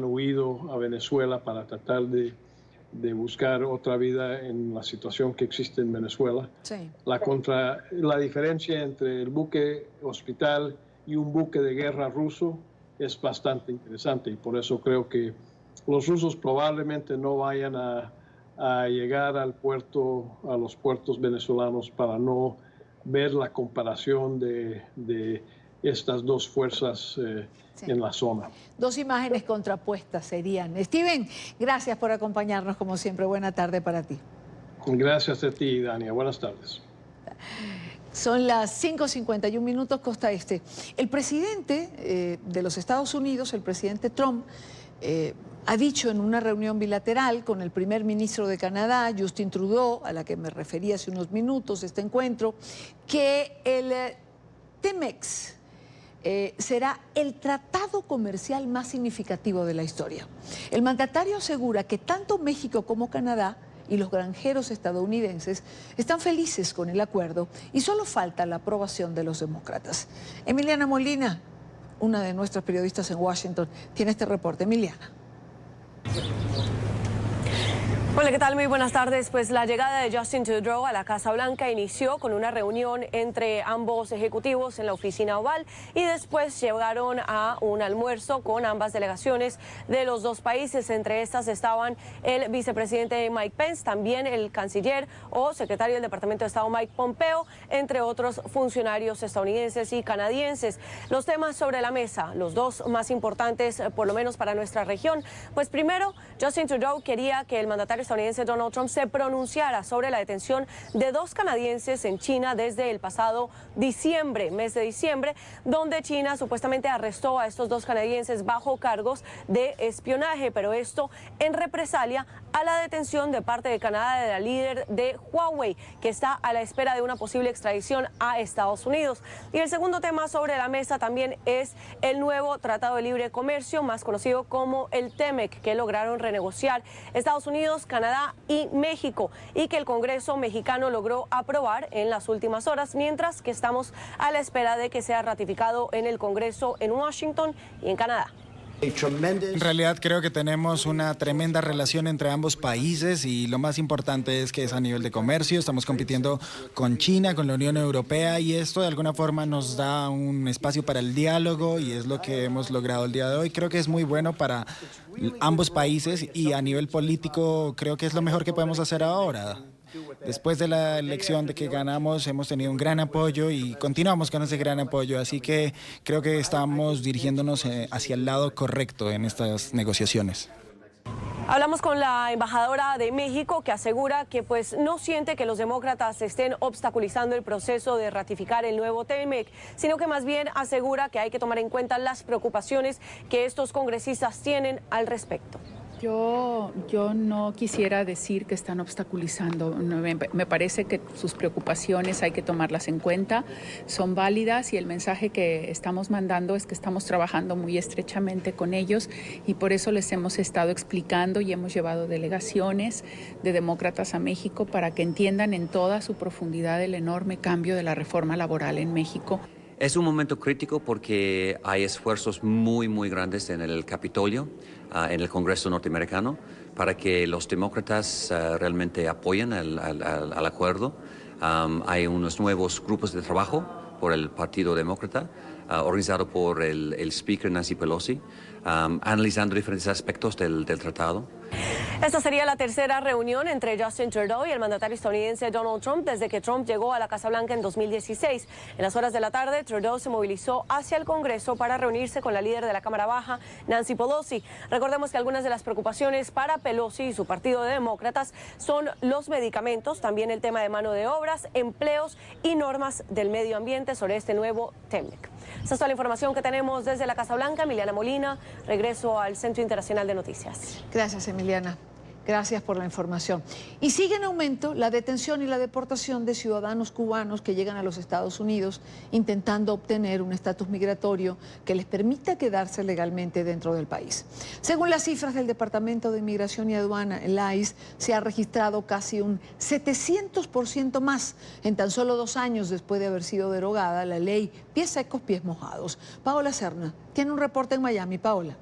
huido a Venezuela para tratar de buscar otra vida en la situación que existe en Venezuela.
Sí.
La diferencia entre el buque hospital y un buque de guerra ruso es bastante interesante, y por eso creo que los rusos probablemente no vayan a llegar a los puertos venezolanos para no ver la comparación de estas dos fuerzas en la zona.
Dos imágenes contrapuestas serían. Steven, gracias por acompañarnos como siempre. Buena tarde para ti.
Gracias a ti, Dania. Buenas tardes.
Son las 5:51 costa este. El presidente de los Estados Unidos, el presidente Trump, ha dicho en una reunión bilateral con el primer ministro de Canadá, Justin Trudeau, a la que me referí hace unos minutos, este encuentro, que el TEMEX será el tratado comercial más significativo de la historia. El mandatario asegura que tanto México como Canadá y los granjeros estadounidenses están felices con el acuerdo y solo falta la aprobación de los demócratas. Emiliana Molina, una de nuestras periodistas en Washington, tiene este reporte. Emiliana.
Hola, ¿qué tal? Muy buenas tardes. Pues la llegada de Justin Trudeau a la Casa Blanca inició con una reunión entre ambos ejecutivos en la oficina oval y después llegaron a un almuerzo con ambas delegaciones de los dos países. Entre estas estaban el vicepresidente Mike Pence, también el canciller o secretario del Departamento de Estado Mike Pompeo, entre otros funcionarios estadounidenses y canadienses. Los temas sobre la mesa, los dos más importantes, por lo menos para nuestra región. Pues primero, Justin Trudeau quería que el mandatario estadounidense Donald Trump se pronunciara sobre la detención de dos canadienses en China desde el pasado mes de diciembre, donde China supuestamente arrestó a estos dos canadienses bajo cargos de espionaje, pero esto en represalia a la detención de parte de Canadá de la líder de Huawei, que está a la espera de una posible extradición a Estados Unidos. Y el segundo tema sobre la mesa también es el nuevo Tratado de Libre Comercio, más conocido como el TEMEC, que lograron renegociar Estados Unidos, Canadá y México, y que el Congreso mexicano logró aprobar en las últimas horas, mientras que estamos a la espera de que sea ratificado en el Congreso en Washington y en Canadá.
En realidad creo que tenemos una tremenda relación entre ambos países y lo más importante es que es a nivel de comercio. Estamos compitiendo con China, con la Unión Europea, y esto de alguna forma nos da un espacio para el diálogo y es lo que hemos logrado el día de hoy. Creo que es muy bueno para ambos países y a nivel político creo que es lo mejor que podemos hacer ahora. Después de la elección de que ganamos hemos tenido un gran apoyo y continuamos con ese gran apoyo, así que creo que estamos dirigiéndonos hacia el lado correcto en estas negociaciones.
Hablamos con la embajadora de México, que asegura que pues no siente que los demócratas estén obstaculizando el proceso de ratificar el nuevo TEMEC, sino que más bien asegura que hay que tomar en cuenta las preocupaciones que estos congresistas tienen al respecto.
Yo no quisiera decir que están obstaculizando. Me parece que sus preocupaciones hay que tomarlas en cuenta, son válidas y el mensaje que estamos mandando es que estamos trabajando muy estrechamente con ellos y por eso les hemos estado explicando y hemos llevado delegaciones de demócratas a México para que entiendan en toda su profundidad el enorme cambio de la reforma laboral en México.
Es un momento crítico porque hay esfuerzos muy grandes en el Capitolio, en el Congreso norteamericano, para que los demócratas realmente apoyen al acuerdo. Hay unos nuevos grupos de trabajo por el Partido Demócrata, organizado por el Speaker Nancy Pelosi, analizando diferentes aspectos del tratado.
Esta sería la tercera reunión entre Justin Trudeau y el mandatario estadounidense Donald Trump desde que Trump llegó a la Casa Blanca en 2016. En las horas de la tarde, Trudeau se movilizó hacia el Congreso para reunirse con la líder de la Cámara Baja, Nancy Pelosi. Recordemos que algunas de las preocupaciones para Pelosi y su partido de demócratas son los medicamentos, también el tema de mano de obras, empleos y normas del medio ambiente sobre este nuevo TEMEC. Esta es toda la información que tenemos desde la Casa Blanca. Emiliana Molina, regreso al Centro Internacional de Noticias.
Gracias, Emiliana. Gracias por la información. Y sigue en aumento la detención y la deportación de ciudadanos cubanos que llegan a los Estados Unidos intentando obtener un estatus migratorio que les permita quedarse legalmente dentro del país. Según las cifras del Departamento de Inmigración y Aduana, el ICE se ha registrado casi un 700% más en tan solo 2 años después de haber sido derogada la ley Pies Secos, Pies Mojados. Paola Serna tiene un reporte en Miami. Paola.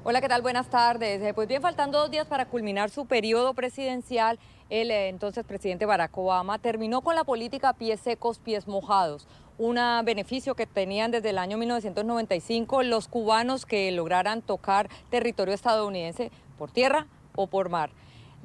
Hola, ¿qué tal? Buenas tardes. Pues bien, faltando 2 días para culminar su periodo presidencial, el entonces presidente Barack Obama terminó con la política pies secos, pies mojados, un beneficio que tenían desde el año 1995 los cubanos que lograran tocar territorio estadounidense por tierra o por mar.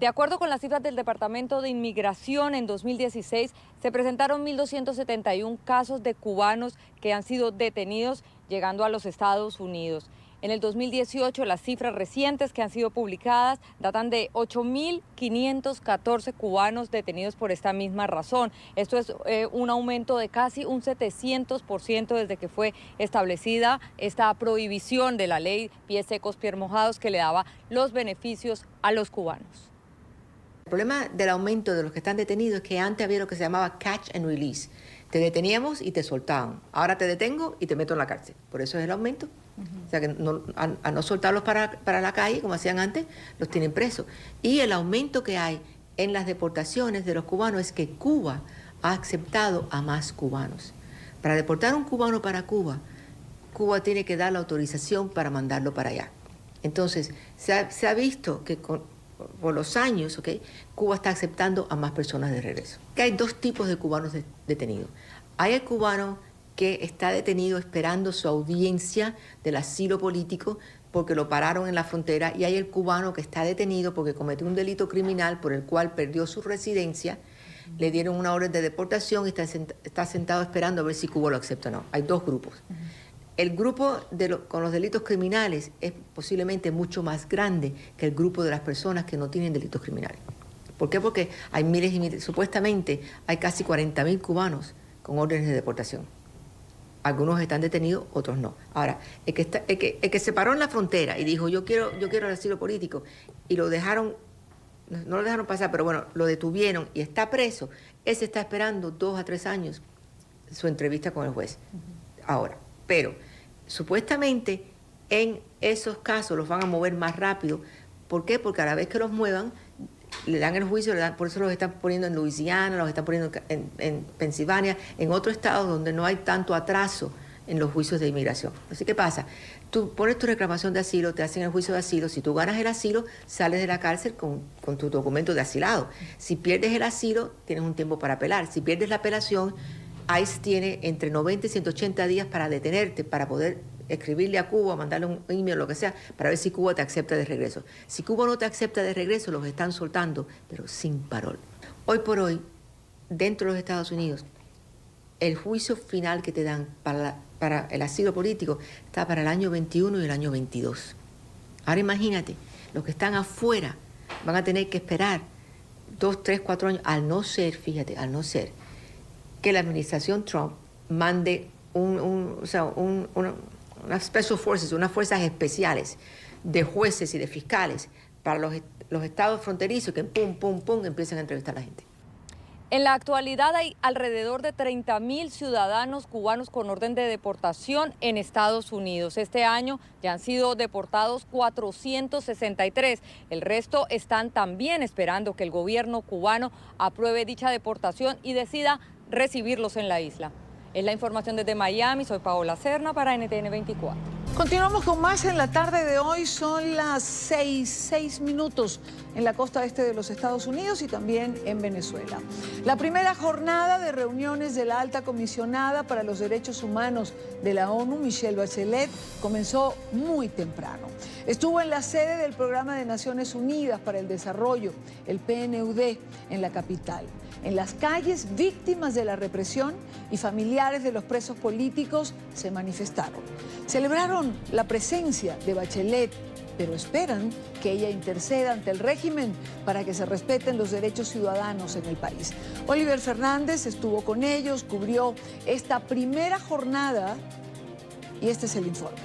De acuerdo con las cifras del Departamento de Inmigración, en 2016 se presentaron 1.271 casos de cubanos que han sido detenidos llegando a los Estados Unidos. En el 2018, las cifras recientes que han sido publicadas datan de 8.514 cubanos detenidos por esta misma razón. Esto es un aumento de casi un 700% desde que fue establecida esta prohibición de la ley Pies Secos, Pies Mojados que le daba los beneficios a los cubanos.
El problema del aumento de los que están detenidos es que antes había lo que se llamaba catch and release. Te deteníamos y te soltaban. Ahora te detengo y te meto en la cárcel. Por eso es el aumento. O sea que a no soltarlos para la calle, como hacían antes, los tienen presos. Y el aumento que hay en las deportaciones de los cubanos es que Cuba ha aceptado a más cubanos. Para deportar a un cubano para Cuba, Cuba tiene que dar la autorización para mandarlo para allá. Entonces, se ha visto que por los años, Cuba está aceptando a más personas de regreso. Que hay 2 tipos de cubanos detenidos. Hay el cubano que está detenido esperando su audiencia del asilo político porque lo pararon en la frontera, y hay el cubano que está detenido porque cometió un delito criminal por el cual perdió su residencia, le dieron una orden de deportación y está sentado esperando a ver si Cuba lo acepta o no. Hay 2 grupos. El grupo con los delitos criminales es posiblemente mucho más grande que el grupo de las personas que no tienen delitos criminales. ¿Por qué? Porque hay miles y miles, supuestamente hay casi 40.000 cubanos con órdenes de deportación. Algunos están detenidos, otros no. Ahora, el que se paró en la frontera y dijo yo quiero el asilo político y lo dejaron, no lo dejaron pasar, pero bueno, lo detuvieron y está preso, ese está esperando 2 a 3 años su entrevista con el juez. Ahora, pero supuestamente en esos casos los van a mover más rápido. ¿Por qué? Porque a la vez que los muevan, le dan el juicio, por eso los están poniendo en Luisiana, los están poniendo en Pensilvania, en otros estados donde no hay tanto atraso en los juicios de inmigración. Así que pasa, tú pones tu reclamación de asilo, te hacen el juicio de asilo, si tú ganas el asilo, sales de la cárcel con tu documento de asilado. Si pierdes el asilo, tienes un tiempo para apelar. Si pierdes la apelación, ICE tiene entre 90 y 180 días para detenerte, para poder escribirle a Cuba, mandarle un email, lo que sea, para ver si Cuba te acepta de regreso. Si Cuba no te acepta de regreso, los están soltando, pero sin parol. Hoy por hoy, dentro de los Estados Unidos, el juicio final que te dan para el asilo político está para el año 21 y el año 22. Ahora imagínate, los que están afuera van a tener que esperar 2, 3, 4 años, al no ser que la administración Trump mande unas special forces, unas fuerzas especiales de jueces y de fiscales para los estados fronterizos que pum, pum, pum empiezan a entrevistar a la gente.
En la actualidad hay alrededor de 30.000 ciudadanos cubanos con orden de deportación en Estados Unidos. Este año ya han sido deportados 463. El resto están también esperando que el gobierno cubano apruebe dicha deportación y decida recibirlos en la isla. Es la información desde Miami. Soy Paola Serna para NTN 24.
Continuamos con más en la tarde de hoy. Son las 6 minutos en la costa este de los Estados Unidos y también en Venezuela. La primera jornada de reuniones de la alta comisionada para los derechos humanos de la ONU, Michelle Bachelet, comenzó muy temprano. Estuvo en la sede del Programa de Naciones Unidas para el Desarrollo, el PNUD, en la capital. En las calles, víctimas de la represión y familiares de los presos políticos se manifestaron. Celebraron la presencia de Bachelet, pero esperan que ella interceda ante el régimen para que se respeten los derechos ciudadanos en el país. Oliver Fernández estuvo con ellos, cubrió esta primera jornada y este es el informe.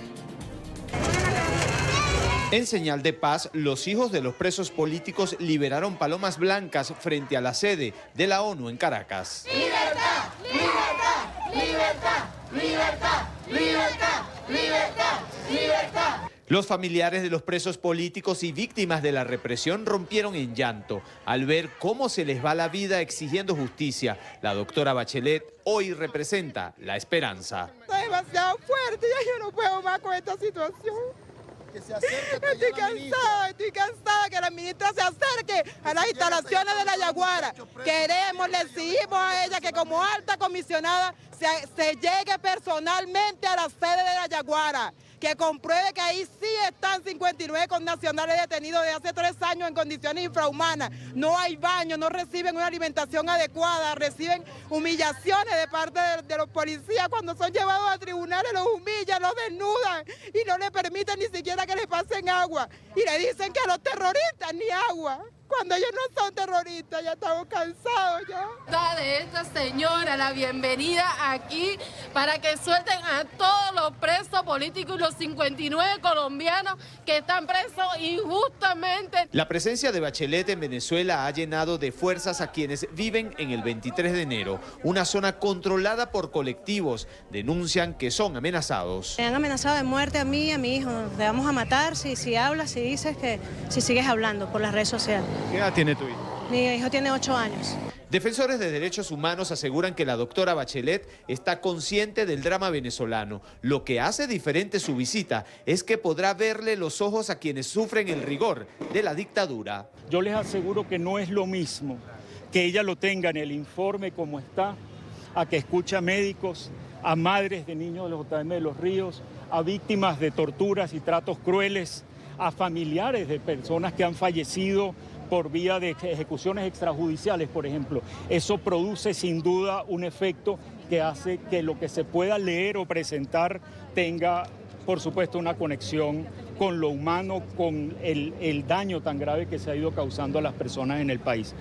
En señal de paz, los hijos de los presos políticos liberaron palomas blancas frente a la sede de la ONU en Caracas.
¡Libertad! ¡Libertad! ¡Libertad! ¡Libertad! ¡Libertad! ¡Libertad! ¡Libertad!
Los familiares de los presos políticos y víctimas de la represión rompieron en llanto al ver cómo se les va la vida exigiendo justicia. La doctora Bachelet hoy representa la esperanza.
Está demasiado fuerte, ya yo no puedo más con esta situación. Estoy cansada que la ministra se acerque a las instalaciones de la Yaguara. Le exigimos a ella que como alta comisionada se llegue personalmente a la sede de la Yaguara, que compruebe que ahí sí están 59 connacionales detenidos desde hace 3 años en condiciones infrahumanas. No hay baño, no reciben una alimentación adecuada, reciben humillaciones de parte de los policías cuando son llevados a tribunales, los humillan, los desnudan y no les permiten ni siquiera que les pasen agua. Y le dicen que a los terroristas ni agua. Cuando ellos no son terroristas, ya estamos cansados ya.
De esta señora, la bienvenida aquí para que suelten a todos los presos políticos y los 59 colombianos que están presos injustamente.
La presencia de Bachelet en Venezuela ha llenado de fuerzas a quienes viven en el 23 de enero, una zona controlada por colectivos. Denuncian que son amenazados.
Me han amenazado de muerte a mí y a mi hijo. Te vamos a matar si hablas, si dices que si sigues hablando por las redes sociales.
¿Qué edad tiene tu hijo?
Mi hijo tiene 8 años.
Defensores de derechos humanos aseguran que la doctora Bachelet está consciente del drama venezolano. Lo que hace diferente su visita es que podrá verle los ojos a quienes sufren el rigor de la dictadura.
Yo les aseguro que no es lo mismo que ella lo tenga en el informe como está, a que escuche a médicos, a madres de niños de los JM de los Ríos, a víctimas de torturas y tratos crueles, a familiares de personas que han fallecido por vía de ejecuciones extrajudiciales, por ejemplo. Eso produce sin duda un efecto que hace que lo que se pueda leer o presentar tenga, por supuesto, una conexión con lo humano, con el daño tan grave que se ha ido causando a las personas en el país.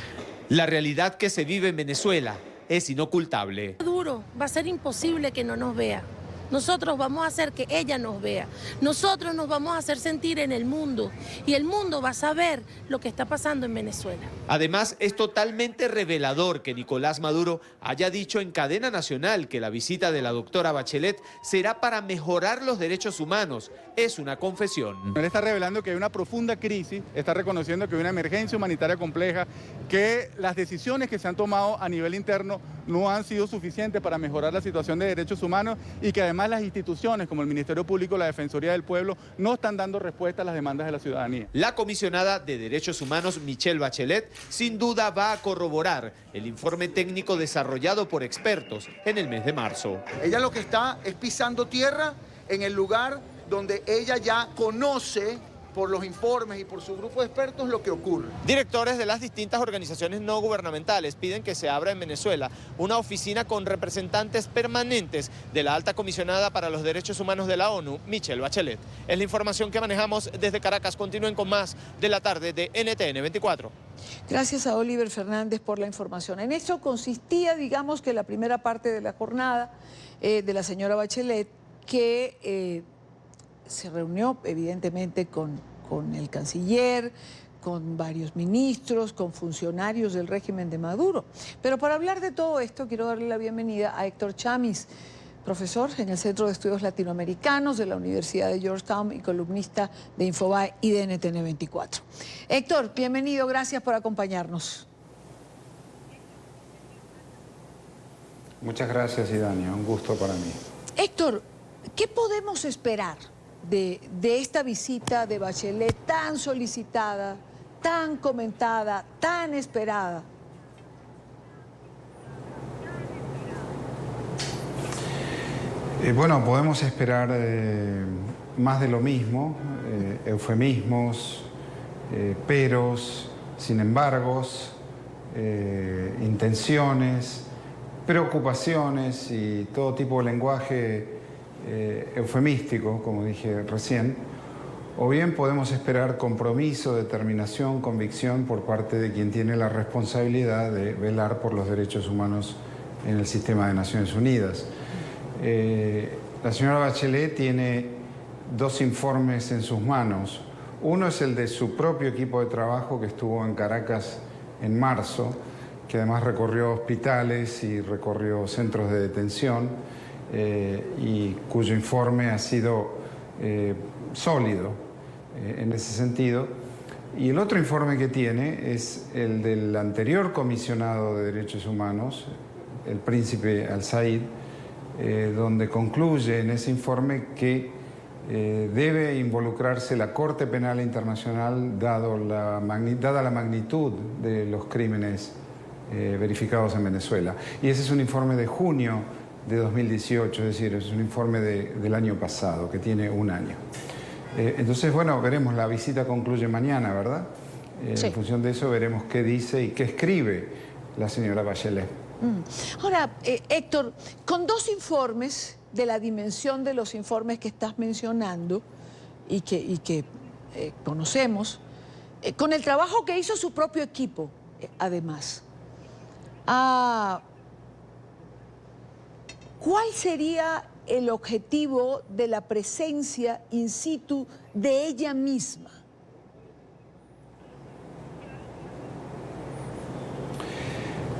La realidad que se vive en Venezuela es inocultable.
Duro, va a ser imposible que no nos vea. Nosotros vamos a hacer que ella nos vea. Nosotros nos vamos a hacer sentir en el mundo y el mundo va a saber lo que está pasando en Venezuela.
Además, es totalmente revelador que Nicolás Maduro haya dicho en cadena nacional que la visita de la doctora Bachelet será para mejorar los derechos humanos. Es una confesión.
Él está revelando que hay una profunda crisis, está reconociendo que hay una emergencia humanitaria compleja, que las decisiones que se han tomado a nivel interno no han sido suficientes para mejorar la situación de derechos humanos y que además las instituciones como el Ministerio Público, la Defensoría del Pueblo, no están dando respuesta a las demandas de la ciudadanía.
La comisionada de Derechos Humanos, Michelle Bachelet, sin duda va a corroborar el informe técnico desarrollado por expertos en el mes de marzo.
Ella lo que está es pisando tierra en el lugar donde ella ya conoce por los informes y por su grupo de expertos lo que ocurre.
Directores de las distintas organizaciones no gubernamentales piden que se abra en Venezuela una oficina con representantes permanentes de la alta comisionada para los derechos humanos de la ONU, Michelle Bachelet. Es la información que manejamos desde Caracas. Continúen con más de la tarde de NTN 24.
Gracias a Oliver Fernández por la información. En esto consistía, digamos, que la primera parte de la jornada de la señora Bachelet, que se reunió evidentemente con el canciller, con varios ministros, con funcionarios del régimen de Maduro. Pero para hablar de todo esto, quiero darle la bienvenida a Héctor Chamis, profesor en el Centro de Estudios Latinoamericanos de la Universidad de Georgetown y columnista de Infobae y de NTN 24. Héctor, bienvenido, gracias por acompañarnos.
Muchas gracias, Idania, un gusto para mí.
Héctor, ¿qué podemos esperar de esta visita de Bachelet tan solicitada, tan comentada, tan esperada?
Bueno, podemos esperar más de lo mismo, eufemismos, peros, sin embargos, intenciones, preocupaciones y todo tipo de lenguaje eufemístico, como dije recién, o bien podemos esperar compromiso, determinación, convicción por parte de quien tiene la responsabilidad de velar por los derechos humanos en el sistema de Naciones Unidas. La señora Bachelet tiene dos informes en sus manos. Uno es el de su propio equipo de trabajo que estuvo en Caracas en marzo, que además recorrió hospitales y recorrió centros de detención y cuyo informe ha sido sólido en ese sentido. Y el otro informe que tiene es el del anterior comisionado de Derechos Humanos, el príncipe Al-Said, donde concluye en ese informe que debe involucrarse la Corte Penal Internacional dada la magnitud de los crímenes verificados en Venezuela. Y ese es un informe de junio de 2018, es decir, es un informe del año pasado, que tiene un año. Entonces, bueno, veremos, la visita concluye mañana, ¿verdad? Sí. En función de eso veremos qué dice y qué escribe la señora Bachelet.
Ahora, Héctor, con dos informes de la dimensión de los informes que estás mencionando y que conocemos, con el trabajo que hizo su propio equipo, además, ¿cuál sería el objetivo de la presencia in situ de ella misma?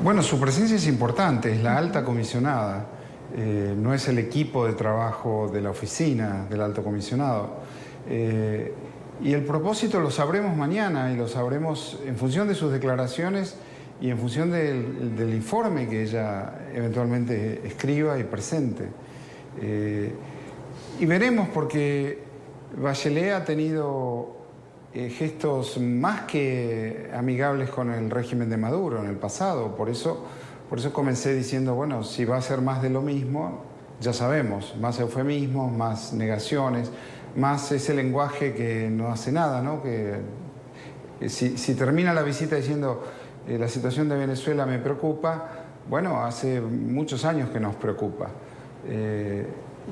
Bueno, su presencia es importante, es la alta comisionada, no es el equipo de trabajo de la oficina del alto comisionado. Y el propósito lo sabremos mañana y lo sabremos en función de sus declaraciones y en función del informe que ella eventualmente escriba y presente. Y veremos, porque Bachelet ha tenido gestos más que amigables con el régimen de Maduro en el pasado. Por eso comencé diciendo, bueno, si va a ser más de lo mismo, ya sabemos, más eufemismos, más negaciones, más ese lenguaje que no hace nada, ¿no? Que si termina la visita diciendo la situación de Venezuela me preocupa, bueno, hace muchos años que nos preocupa.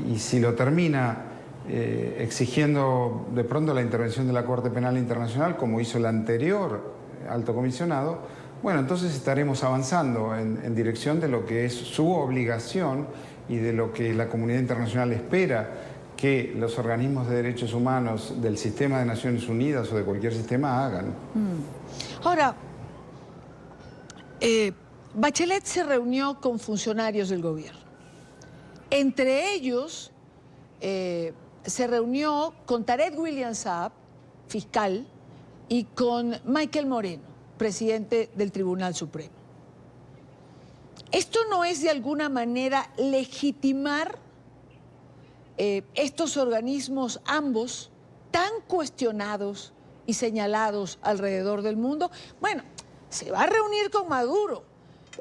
Y si lo termina exigiendo de pronto la intervención de la Corte Penal Internacional, como hizo el anterior alto comisionado, bueno, entonces estaremos avanzando en dirección de lo que es su obligación y de lo que la comunidad internacional espera que los organismos de derechos humanos del sistema de Naciones Unidas o de cualquier sistema hagan.
Ahora, Bachelet se reunió con funcionarios del gobierno. Entre ellos, se reunió con Tarek William Saab, fiscal, y con Michael Moreno, presidente del Tribunal Supremo. ¿Esto no es de alguna manera legitimar estos organismos ambos tan cuestionados y señalados alrededor del mundo? Bueno, se va a reunir con Maduro,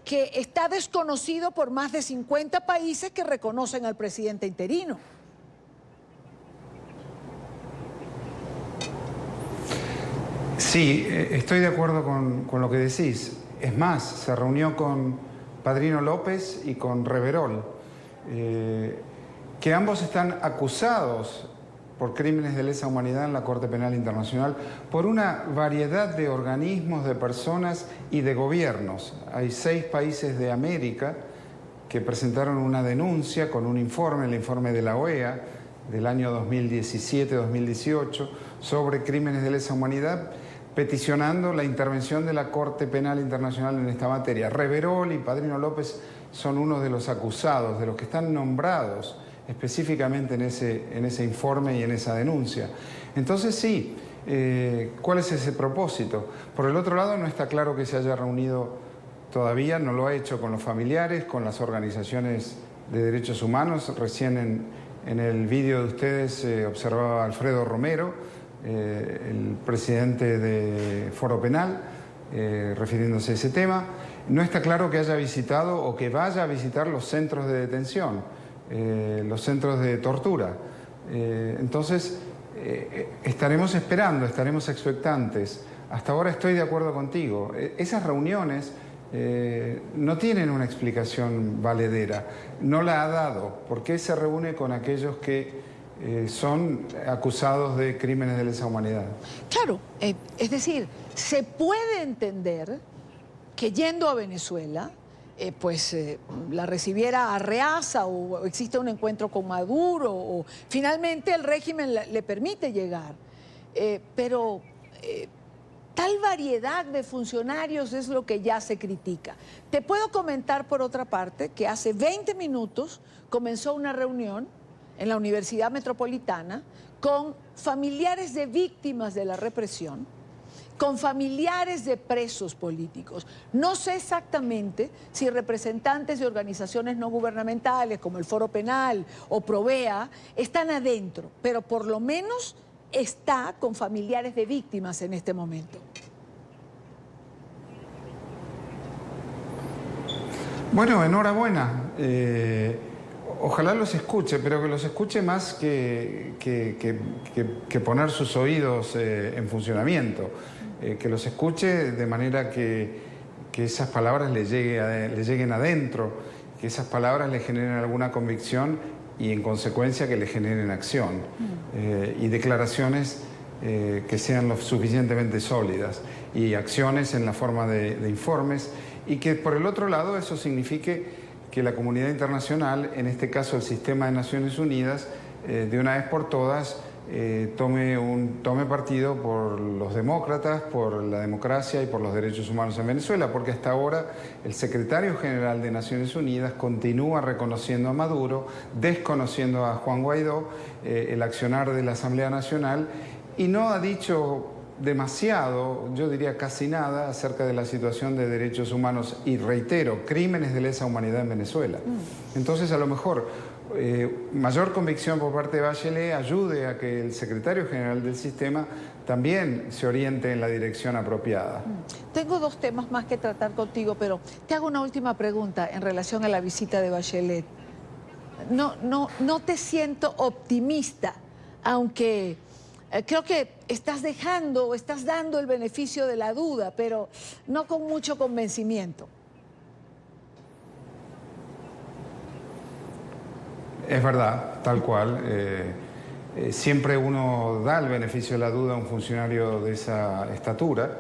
que está desconocido por más de 50 países que reconocen al presidente interino.
Sí, estoy de acuerdo con lo que decís. Es más, se reunió con Padrino López y con Reverol, que ambos están acusados por crímenes de lesa humanidad en la Corte Penal Internacional por una variedad de organismos, de personas y de gobiernos. Hay 6 países de América que presentaron una denuncia con un informe, el informe de la OEA, del año 2017-2018 sobre crímenes de lesa humanidad, peticionando la intervención de la Corte Penal Internacional en esta materia. Reverol y Padrino López son unos de los acusados, de los que están nombrados específicamente en ese informe y en esa denuncia. Entonces sí, ¿cuál es ese propósito? Por el otro lado, no está claro que se haya reunido todavía, no lo ha hecho con los familiares, con las organizaciones de derechos humanos. Recién en el vídeo de ustedes observaba a Alfredo Romero, el presidente de Foro Penal, refiriéndose a ese tema. No está claro que haya visitado o que vaya a visitar los centros de detención, los centros de tortura. Entonces, estaremos esperando, estaremos expectantes. Hasta ahora estoy de acuerdo contigo. Esas reuniones no tienen una explicación valedera. No la ha dado. ¿Por qué se reúne con aquellos que son acusados de crímenes de lesa humanidad?
Claro, es decir, se puede entender que yendo a Venezuela, la recibiera Arreaza o existe un encuentro con Maduro o finalmente el régimen le permite llegar. Pero tal variedad de funcionarios es lo que ya se critica. Te puedo comentar por otra parte que hace 20 minutos comenzó una reunión en la Universidad Metropolitana con familiares de víctimas de la represión, con familiares de presos políticos. No sé exactamente si representantes de organizaciones no gubernamentales como el Foro Penal o Provea están adentro, pero por lo menos está con familiares de víctimas en este momento.
Bueno, enhorabuena. Ojalá los escuche, pero que los escuche más que poner sus oídos en funcionamiento. Que los escuche de manera que esas palabras le lleguen adentro, que esas palabras le generen alguna convicción y en consecuencia que le generen acción y declaraciones que sean lo suficientemente sólidas y acciones en la forma de informes y que por el otro lado eso signifique que la comunidad internacional, en este caso el sistema de Naciones Unidas, de una vez por todas tome partido por los demócratas, por la democracia y por los derechos humanos en Venezuela, porque hasta ahora el secretario general de Naciones Unidas continúa reconociendo a Maduro, desconociendo a Juan Guaidó, el accionar de la Asamblea Nacional, y no ha dicho demasiado, yo diría casi nada, acerca de la situación de derechos humanos y, reitero, crímenes de lesa humanidad en Venezuela. Entonces, a lo mejor, mayor convicción por parte de Bachelet ayude a que el secretario general del sistema también se oriente en la dirección apropiada.
Tengo dos temas más que tratar contigo, pero te hago una última pregunta en relación a la visita de Bachelet. No te siento optimista, aunque creo que estás dando el beneficio de la duda, pero no con mucho convencimiento.
Es verdad, tal cual. Siempre uno da el beneficio de la duda a un funcionario de esa estatura.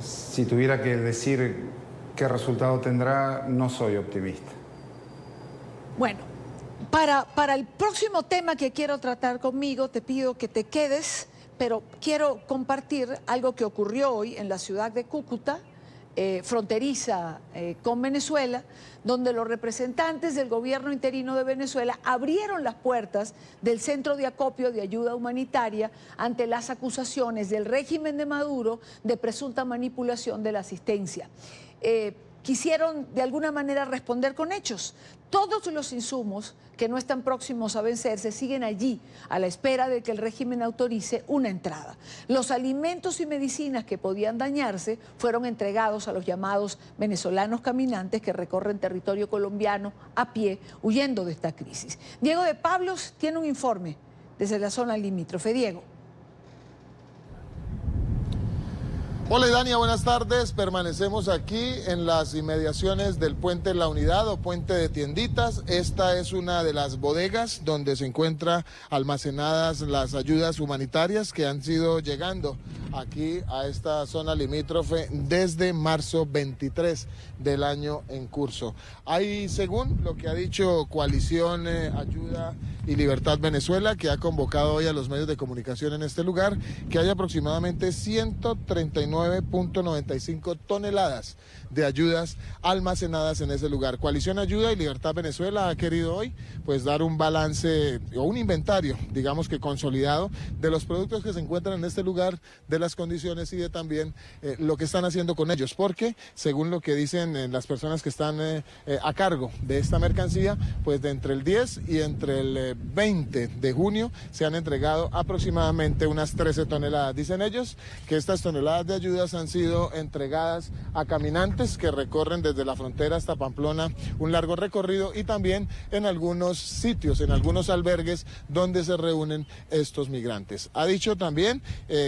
Si tuviera que decir qué resultado tendrá, no soy optimista.
Bueno, para el próximo tema que quiero tratar conmigo, te pido que te quedes, pero quiero compartir algo que ocurrió hoy en la ciudad de Cúcuta, fronteriza con Venezuela, donde los representantes del gobierno interino de Venezuela abrieron las puertas del centro de acopio de ayuda humanitaria ante las acusaciones del régimen de Maduro de presunta manipulación de la asistencia. Quisieron de alguna manera responder con hechos. Todos los insumos que no están próximos a vencerse siguen allí a la espera de que el régimen autorice una entrada. Los alimentos y medicinas que podían dañarse fueron entregados a los llamados venezolanos caminantes que recorren territorio colombiano a pie huyendo de esta crisis. Diego de Pablos tiene un informe desde la zona limítrofe. Diego.
Hola Dania, buenas tardes. Permanecemos aquí en las inmediaciones del Puente La Unidad o Puente de Tienditas. Esta es una de las bodegas donde se encuentran almacenadas las ayudas humanitarias que han sido llegando aquí a esta zona limítrofe desde marzo 23 del año en curso. Hay, según lo que ha dicho Coalición Ayuda y Libertad Venezuela, que ha convocado hoy a los medios de comunicación en este lugar, que hay aproximadamente 139.95 toneladas de ayudas almacenadas en ese lugar. Coalición Ayuda y Libertad Venezuela ha querido hoy pues dar un balance o un inventario, digamos que consolidado, de los productos que se encuentran en este lugar, de las condiciones y de también lo que están haciendo con ellos, porque según lo que dicen las personas que están a cargo de esta mercancía, pues de entre el 10 y entre el 20 de junio se han entregado aproximadamente unas 13 toneladas. Dicen ellos que estas toneladas de ayudas han sido entregadas a caminantes que recorren desde la frontera hasta Pamplona un largo recorrido, y también en algunos sitios, en algunos albergues donde se reúnen estos migrantes. Ha dicho también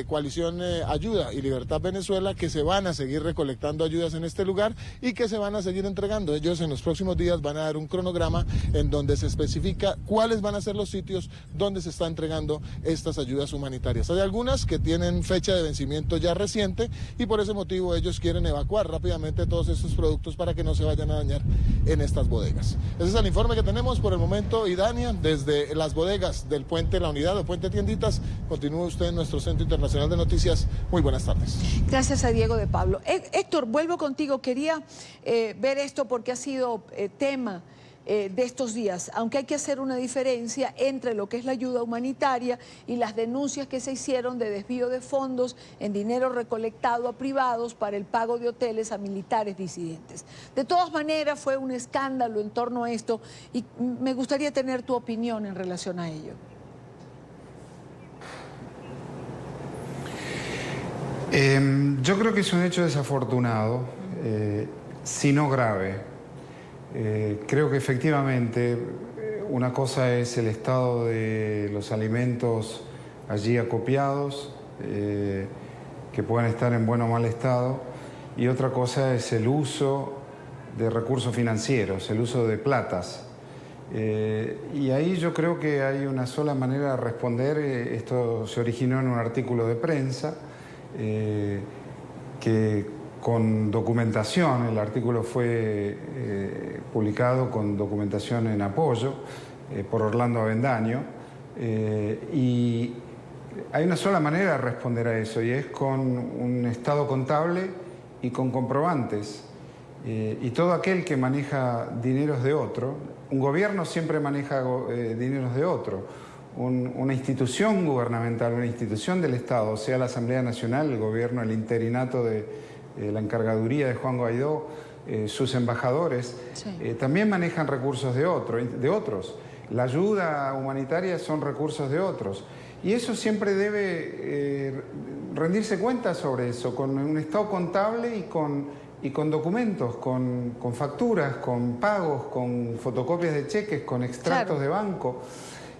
Coalición Ayuda y Libertad Venezuela que se van a seguir recolectando ayudas en este lugar y que se van a seguir entregando. Ellos en los próximos días van a dar un cronograma en donde se especifica cuáles van a ser los sitios donde se está entregando estas ayudas humanitarias. Hay algunas que tienen fecha de vencimiento ya reciente y por ese motivo ellos quieren evacuar rápidamente todos estos productos para que no se vayan a dañar en estas bodegas. Ese es el informe que tenemos por el momento, Idania, desde las bodegas del Puente La Unidad o Puente Tienditas. Continúe usted en nuestro Centro Internacional de Noticias. Muy buenas tardes.
Gracias a Diego de Pablo. Héctor, vuelvo contigo. Quería ver esto porque ha sido tema de estos días, aunque hay que hacer una diferencia entre lo que es la ayuda humanitaria y las denuncias que se hicieron de desvío de fondos en dinero recolectado a privados para el pago de hoteles a militares disidentes. De todas maneras, fue un escándalo en torno a esto y me gustaría tener tu opinión en relación a ello.
Yo creo que es un hecho desafortunado, si no grave. Creo que efectivamente una cosa es el estado de los alimentos allí acopiados, que pueden estar en buen o mal estado, y otra cosa es el uso de recursos financieros, el uso de platas. Y ahí yo creo que hay una sola manera de responder. Esto se originó en un artículo de prensa que con documentación, el artículo fue publicado con documentación en apoyo por Orlando Avendaño, y hay una sola manera de responder a eso, y es con un estado contable y con comprobantes. Y todo aquel que maneja dineros de otro, un gobierno siempre maneja dineros de otro, una institución gubernamental, una institución del Estado, sea la Asamblea Nacional, el gobierno, el interinato de la encargaduría de Juan Guaidó, sus embajadores, sí, también manejan recursos de otros. La ayuda humanitaria son recursos de otros. Y eso siempre debe rendirse cuenta sobre eso, con un estado contable y con documentos, con facturas, con pagos, con fotocopias de cheques, con extractos, claro, de banco.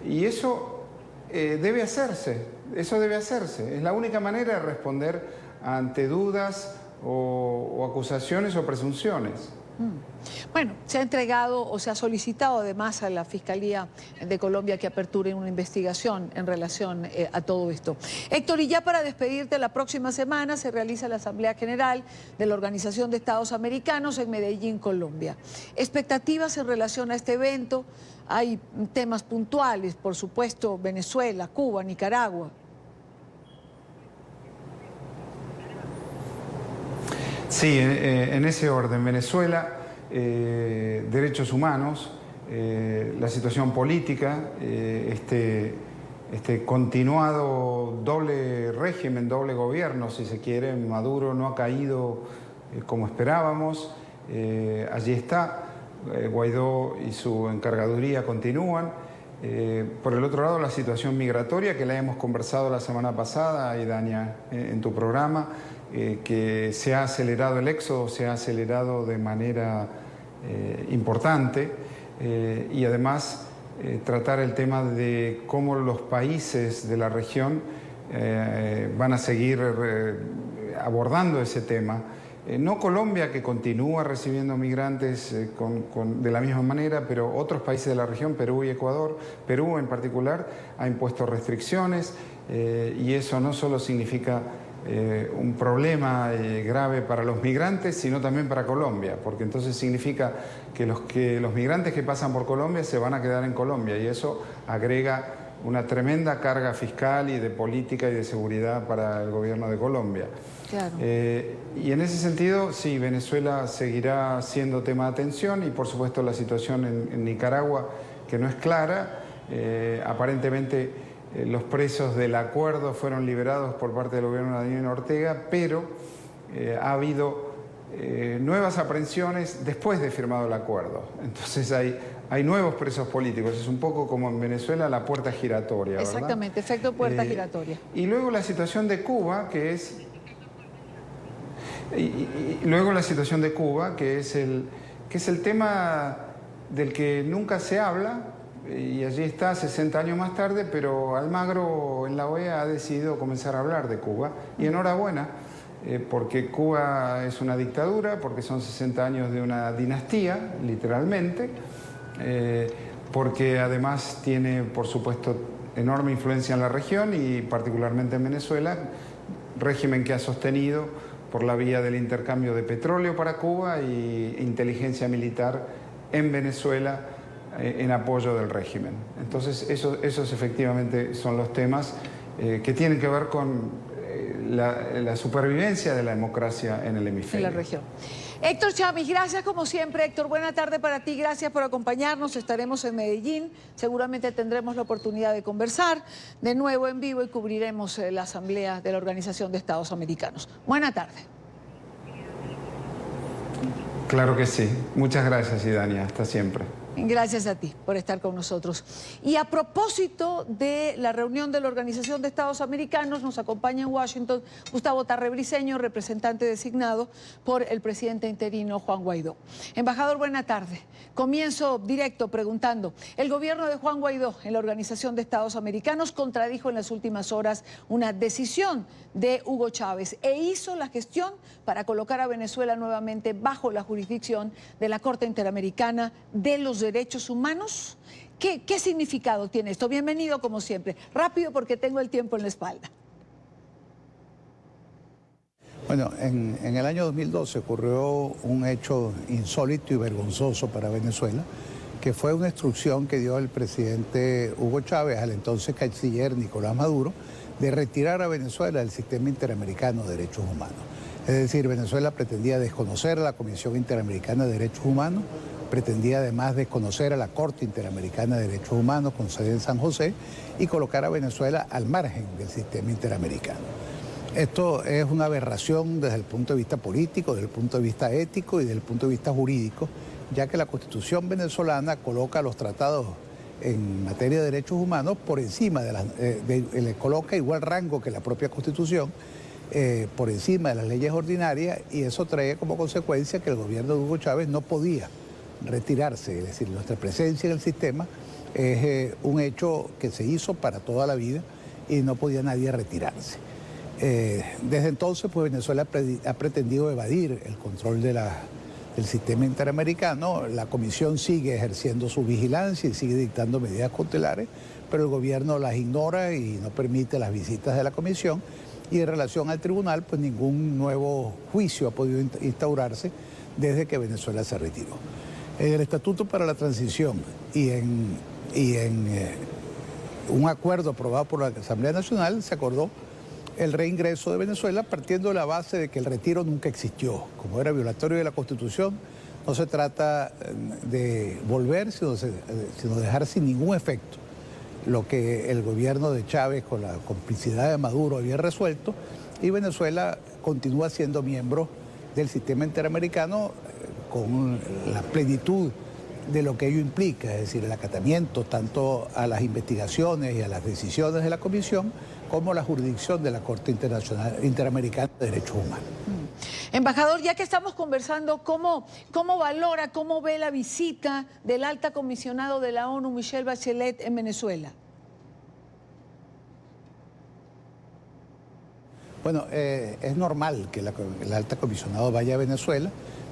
Y eso debe hacerse, Es la única manera de responder ante dudas o acusaciones o presunciones.
Bueno, se ha entregado o se ha solicitado además a la Fiscalía de Colombia que aperture una investigación en relación a todo esto. Héctor, y ya para despedirte, la próxima semana se realiza la Asamblea General de la Organización de Estados Americanos en Medellín, Colombia. ¿Expectativas en relación a este evento? Hay temas puntuales, por supuesto, Venezuela, Cuba, Nicaragua.
Sí, en ese orden, Venezuela, derechos humanos, la situación política, este continuado doble régimen, doble gobierno, si se quiere. Maduro no ha caído como esperábamos, allí está, Guaidó y su encargaduría continúan. Por el otro lado, la situación migratoria, que la hemos conversado la semana pasada, Idania, en tu programa, que se ha acelerado el éxodo, se ha acelerado de manera importante, y además tratar el tema de cómo los países de la región van a seguir abordando ese tema. No Colombia, que continúa recibiendo migrantes de la misma manera, pero otros países de la región, Perú y Ecuador. Perú en particular ha impuesto restricciones, y eso no solo significa un problema grave para los migrantes, sino también para Colombia, porque entonces significa que los migrantes que pasan por Colombia se van a quedar en Colombia y eso agrega una tremenda carga fiscal y de política y de seguridad para el gobierno de Colombia.
Claro.
Y en ese sentido, sí, Venezuela seguirá siendo tema de atención y por supuesto la situación en Nicaragua, que no es clara. Aparentemente los presos del acuerdo fueron liberados por parte del gobierno de Daniel Ortega, pero ha habido nuevas aprehensiones después de firmado el acuerdo. Entonces hay nuevos presos políticos. Es un poco como en Venezuela la puerta giratoria, ¿verdad?
Exactamente, efecto puerta giratoria.
Y luego la situación de Cuba, que es... Y luego la situación de Cuba, que es el tema del que nunca se habla, y allí está 60 años más tarde, pero Almagro en la OEA ha decidido comenzar a hablar de Cuba. Y enhorabuena, porque Cuba es una dictadura, porque son 60 años de una dinastía, literalmente, porque además tiene, por supuesto, enorme influencia en la región y particularmente en Venezuela, régimen que ha sostenido por la vía del intercambio de petróleo para Cuba y inteligencia militar en Venezuela en apoyo del régimen. Entonces, esos efectivamente son los temas que tienen que ver con la supervivencia de la democracia en el hemisferio.
En la región. Héctor Chávez, gracias como siempre. Héctor, buena tarde para ti, gracias por acompañarnos. Estaremos en Medellín, seguramente tendremos la oportunidad de conversar de nuevo en vivo y cubriremos la Asamblea de la Organización de Estados Americanos. Buena tarde.
Claro que sí. Muchas gracias, Idania. Hasta siempre.
Gracias a ti por estar con nosotros. Y a propósito de la reunión de la Organización de Estados Americanos, nos acompaña en Washington Gustavo Tarre-Briceño, representante designado por el presidente interino Juan Guaidó. Embajador, buena tarde. Comienzo directo preguntando, el gobierno de Juan Guaidó en la Organización de Estados Americanos contradijo en las últimas horas una decisión de Hugo Chávez e hizo la gestión para colocar a Venezuela nuevamente bajo la jurisdicción de la Corte Interamericana de los Derechos Humanos. ¿Qué significado tiene esto? Bienvenido como siempre. Rápido porque tengo el tiempo en la espalda.
Bueno, en el año 2012 ocurrió un hecho insólito y vergonzoso para Venezuela, que fue una instrucción que dio el presidente Hugo Chávez al entonces canciller Nicolás Maduro de retirar a Venezuela del sistema interamericano de derechos humanos. Es decir, Venezuela pretendía desconocer a la Comisión Interamericana de Derechos Humanos, pretendía además desconocer a la Corte Interamericana de Derechos Humanos con sede en San José y colocar a Venezuela al margen del sistema interamericano. Esto es una aberración desde el punto de vista político, desde el punto de vista ético y desde el punto de vista jurídico, ya que la Constitución venezolana coloca los tratados en materia de derechos humanos por encima le coloca igual rango que la propia Constitución, por encima de las leyes ordinarias, y eso trae como consecuencia que el gobierno de Hugo Chávez no podía retirarse. Es decir, nuestra presencia en el sistema es un hecho que se hizo para toda la vida y no podía nadie retirarse. Desde entonces, pues Venezuela ha pretendido evadir el control del sistema interamericano. La Comisión sigue ejerciendo su vigilancia y sigue dictando medidas cautelares, pero el gobierno las ignora y no permite las visitas de la Comisión. Y en relación al tribunal, pues ningún nuevo juicio ha podido instaurarse desde que Venezuela se retiró. En el Estatuto para la Transición y en un acuerdo aprobado por la Asamblea Nacional se acordó el reingreso de Venezuela partiendo de la base de que el retiro nunca existió. Como era violatorio de la Constitución, no se trata de volver, sino dejar sin ningún efecto lo que el gobierno de Chávez con la complicidad de Maduro había resuelto, y Venezuela continúa siendo miembro del sistema interamericano con la plenitud de lo que ello implica, es decir, el acatamiento tanto a las investigaciones y a las decisiones de la Comisión como la jurisdicción de la Corte Interamericana de Derechos Humanos.
Embajador, ya que estamos conversando, ¿cómo valora, cómo ve la visita del alta comisionado de la ONU, Michelle Bachelet, en Venezuela?
Bueno, es normal que el alta comisionado vaya a Venezuela.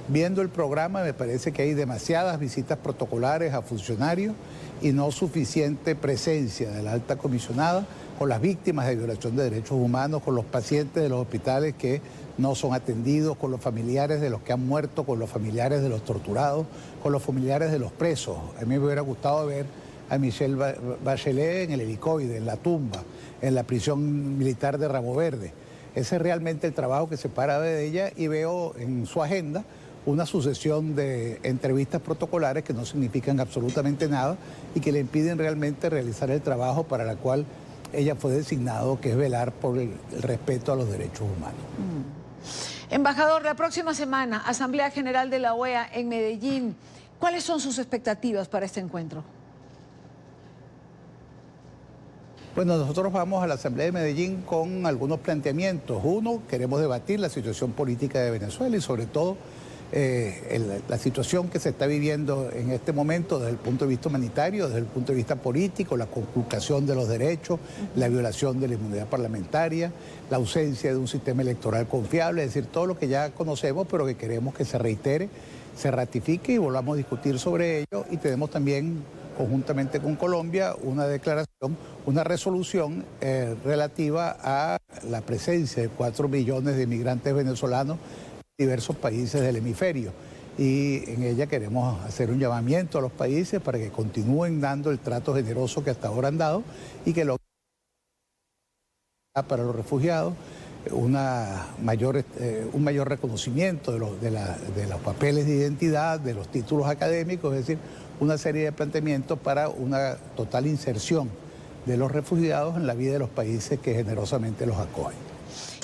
Viendo el programa, me parece que hay demasiadas visitas protocolares a funcionarios y no suficiente presencia de la alta comisionada con las víctimas de violación de derechos humanos, con los pacientes de los hospitales que no son atendidos, con los familiares de los que han muerto, con los familiares de los torturados, con los familiares de los presos. A mí me hubiera gustado ver a Michelle Bachelet en el helicoide, en la tumba, en la prisión militar de Rabo Verde. Ese es realmente el trabajo que se para de ella, y veo en su agenda una sucesión de entrevistas protocolares que no significan absolutamente nada y que le impiden realmente realizar el trabajo para el cual ella fue designado, que es velar por el respeto a los derechos humanos.
Embajador, la próxima semana, Asamblea General de la OEA en Medellín. ¿Cuáles son sus expectativas para este encuentro?
Bueno, nosotros vamos a la Asamblea de Medellín con algunos planteamientos. Uno, queremos debatir la situación política de Venezuela y sobre todo la situación que se está viviendo en este momento desde el punto de vista humanitario, desde el punto de vista político, la conculcación de los derechos, la violación de la inmunidad parlamentaria, la ausencia de un sistema electoral confiable, es decir, todo lo que ya conocemos, pero que queremos que se reitere, se ratifique y volvamos a discutir sobre ello. Y tenemos también, conjuntamente con Colombia, una declaración, una resolución relativa a la presencia de 4 millones de inmigrantes venezolanos en diversos países del hemisferio. Y en ella queremos hacer un llamamiento a los países para que continúen dando el trato generoso que hasta ahora han dado y que lo para los refugiados, un mayor reconocimiento de los papeles de identidad, de los títulos académicos, es decir, una serie de planteamientos para una total inserción de los refugiados en la vida de los países que generosamente los acogen.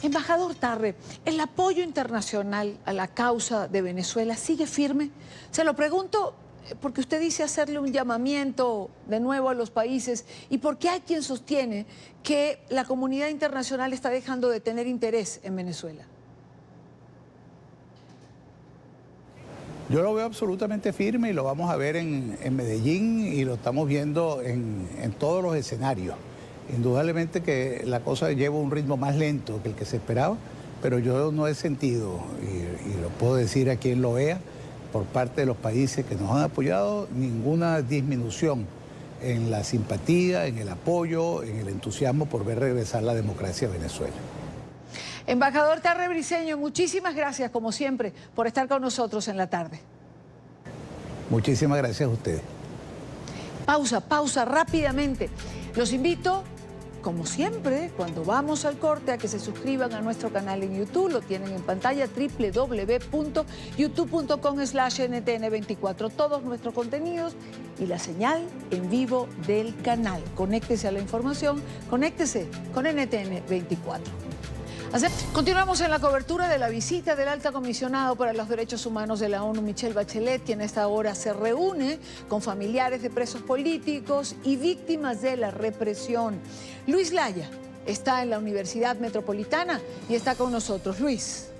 Embajador Tarre, ¿el apoyo internacional a la causa de Venezuela sigue firme? Se lo pregunto porque usted dice hacerle un llamamiento de nuevo a los países y porque hay quien sostiene que la comunidad internacional está dejando de tener interés en Venezuela.
Yo lo veo absolutamente firme y lo vamos a ver en Medellín y lo estamos viendo en todos los escenarios. Indudablemente que la cosa lleva un ritmo más lento que el que se esperaba, pero yo no he sentido, y lo puedo decir a quien lo vea, por parte de los países que nos han apoyado, ninguna disminución en la simpatía, en el apoyo, en el entusiasmo por ver regresar la democracia a Venezuela.
Embajador Tarre Briceño, muchísimas gracias, como siempre, por estar con nosotros en la tarde.
Muchísimas gracias a ustedes.
Pausa rápidamente. Los invito, como siempre, cuando vamos al corte, a que se suscriban a nuestro canal en YouTube. Lo tienen en pantalla, www.youtube.com/ntn24. Todos nuestros contenidos y la señal en vivo del canal. Conéctese a la información, conéctese con NTN24. Continuamos en la cobertura de la visita del Alta Comisionado para los Derechos Humanos de la ONU, Michelle Bachelet, quien a esta hora se reúne con familiares de presos políticos y víctimas de la represión. Luis Laya está en la Universidad Metropolitana y está con nosotros. Luis.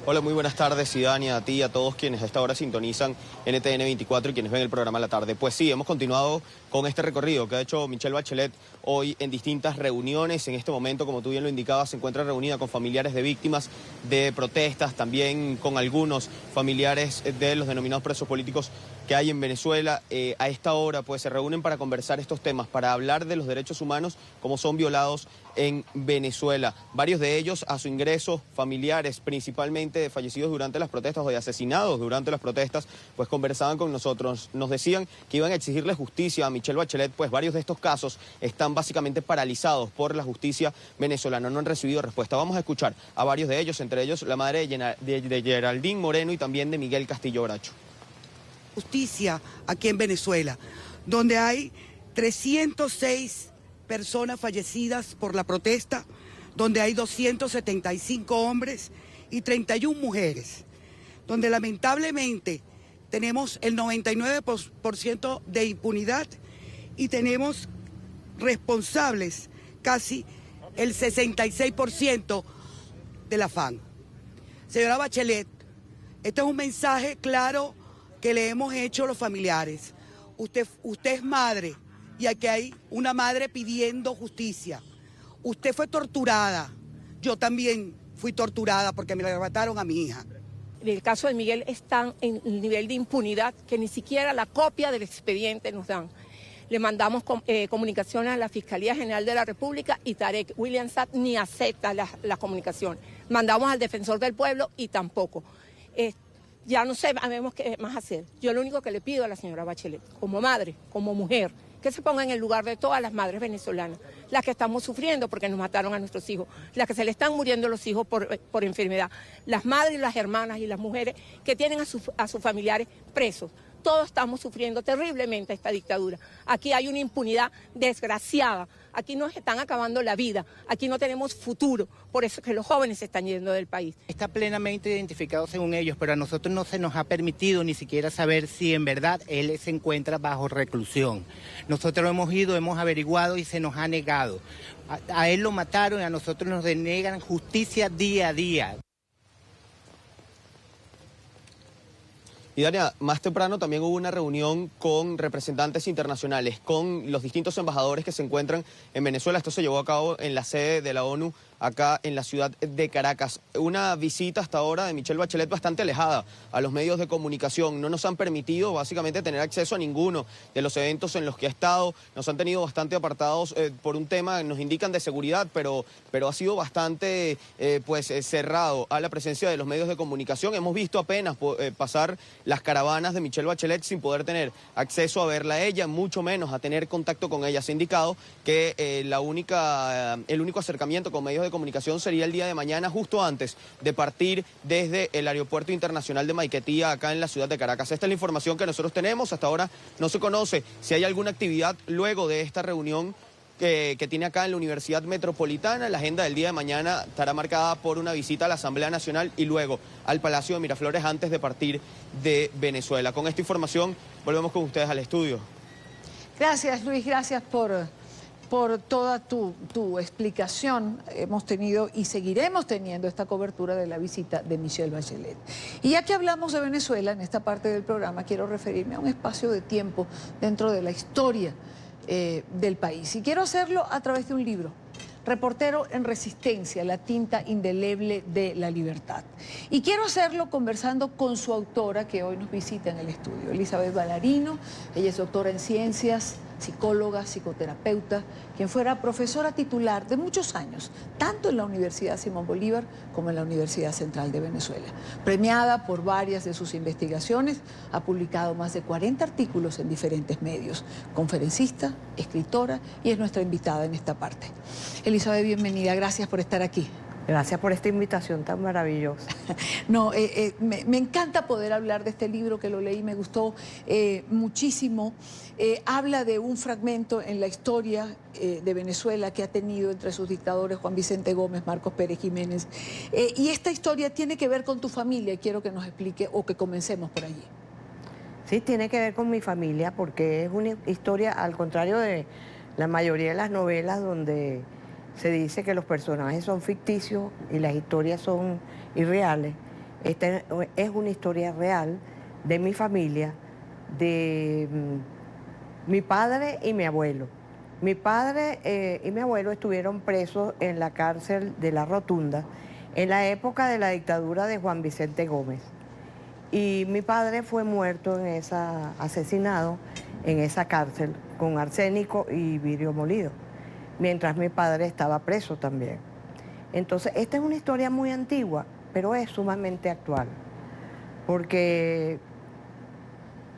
Hola, muy buenas tardes, Idania, a ti y a todos quienes a esta hora sintonizan NTN24 y quienes ven el programa a la tarde. Pues sí, hemos continuado con este recorrido que ha hecho Michelle Bachelet hoy en distintas reuniones. En este momento, como tú bien lo indicabas, se encuentra reunida con familiares de víctimas de protestas, también con algunos familiares de los denominados presos políticos que hay en Venezuela. A esta hora pues se reúnen para conversar estos temas, para hablar de los derechos humanos como son violados en Venezuela. Varios de ellos a su ingreso, familiares principalmente de fallecidos durante las protestas o de asesinados durante las protestas, pues conversaban con nosotros. Nos decían que iban a exigirle justicia a Michelle Bachelet, pues varios de estos casos están básicamente paralizados por la justicia venezolana, no han recibido respuesta. Vamos a escuchar a varios de ellos, entre ellos la madre de Geraldine Moreno y también de Miguel Castillo Bracho.
Justicia aquí en Venezuela, donde hay 306 personas fallecidas por la protesta, donde hay 275 hombres y 31 mujeres, donde lamentablemente tenemos el 99% de impunidad y tenemos responsables casi el 66% del afán. Señora Bachelet, este es un mensaje claro que le hemos hecho a los familiares. Usted es madre y aquí hay una madre pidiendo justicia. Usted fue torturada, yo también fui torturada porque me arrebataron a mi hija.
en el caso de Miguel están en el nivel de impunidad que ni siquiera la copia del expediente nos dan. Le mandamos comunicación a la Fiscalía General de la República y Tarek William Saab ni acepta la comunicación. Mandamos al Defensor del Pueblo y tampoco. Ya no sabemos qué más hacer. Yo lo único que le pido a la señora Bachelet, como madre, como mujer, que se ponga en el lugar de todas las madres venezolanas, las que estamos sufriendo porque nos mataron a nuestros hijos, las que se le están muriendo los hijos por enfermedad, las madres, las hermanas y las mujeres que tienen a sus familiares presos. Todos estamos sufriendo terriblemente esta dictadura. Aquí hay una impunidad desgraciada. Aquí nos están acabando la vida. Aquí no tenemos futuro. Por eso es que los jóvenes se están yendo del país.
Está plenamente identificado según ellos, pero a nosotros no se nos ha permitido ni siquiera saber si en verdad él se encuentra bajo reclusión. Nosotros hemos ido, hemos averiguado y se nos ha negado. A él lo mataron y a nosotros nos denegan justicia día a día.
Y Dania, más temprano también hubo una reunión con representantes internacionales, con los distintos embajadores que se encuentran en Venezuela. Esto se llevó a cabo en la sede de la ONU acá en la ciudad de Caracas. Una visita hasta ahora de Michelle Bachelet bastante alejada a los medios de comunicación. No nos han permitido básicamente tener acceso a ninguno de los eventos en los que ha estado. Nos han tenido bastante apartados por un tema, nos indican, de seguridad, pero ha sido bastante cerrado a la presencia de los medios de comunicación. Hemos visto apenas pasar las caravanas de Michelle Bachelet sin poder tener acceso a verla a ella, mucho menos a tener contacto con ella. Se ha indicado que el único acercamiento con medios de comunicación sería el día de mañana, justo antes de partir desde el aeropuerto internacional de Maiquetía, acá en la ciudad de Caracas. Esta es la información que nosotros tenemos. Hasta ahora no se conoce si hay alguna actividad luego de esta reunión que tiene acá en la Universidad Metropolitana. La agenda del día de mañana estará marcada por una visita a la Asamblea Nacional y luego al Palacio de Miraflores antes de partir de Venezuela. Con esta información volvemos con ustedes al estudio.
Gracias, Luis, gracias por toda tu explicación. Hemos tenido y seguiremos teniendo esta cobertura de la visita de Michelle Bachelet. Y ya que hablamos de Venezuela, en esta parte del programa quiero referirme a un espacio de tiempo dentro de la historia del país. Y quiero hacerlo a través de un libro, Reportero en Resistencia, la tinta indeleble de la libertad. Y quiero hacerlo conversando con su autora, que hoy nos visita en el estudio, Elizabeth Ballarino. Ella es doctora en ciencias, psicóloga, psicoterapeuta, quien fuera profesora titular de muchos años, tanto en la Universidad Simón Bolívar como en la Universidad Central de Venezuela. Premiada por varias de sus investigaciones, ha publicado más de 40 artículos en diferentes medios, conferencista, escritora, y es nuestra invitada en esta parte. Elizabeth, bienvenida, gracias por estar aquí.
Gracias por esta invitación tan maravillosa.
No, me encanta poder hablar de este libro, que lo leí, me gustó muchísimo. Habla de un fragmento en la historia de Venezuela que ha tenido entre sus dictadores Juan Vicente Gómez, Marcos Pérez Jiménez. Y esta historia tiene que ver con tu familia, y quiero que nos explique o que comencemos por allí.
Sí, tiene que ver con mi familia, porque es una historia, al contrario de la mayoría de las novelas donde se dice que los personajes son ficticios y las historias son irreales. Esta es una historia real de mi familia, de mi padre y mi abuelo. Mi padre y mi abuelo estuvieron presos en la cárcel de La Rotunda en la época de la dictadura de Juan Vicente Gómez. Y mi padre fue muerto asesinado en esa cárcel con arsénico y vidrio molido, mientras mi padre estaba preso también. Entonces, esta es una historia muy antigua, pero es sumamente actual, porque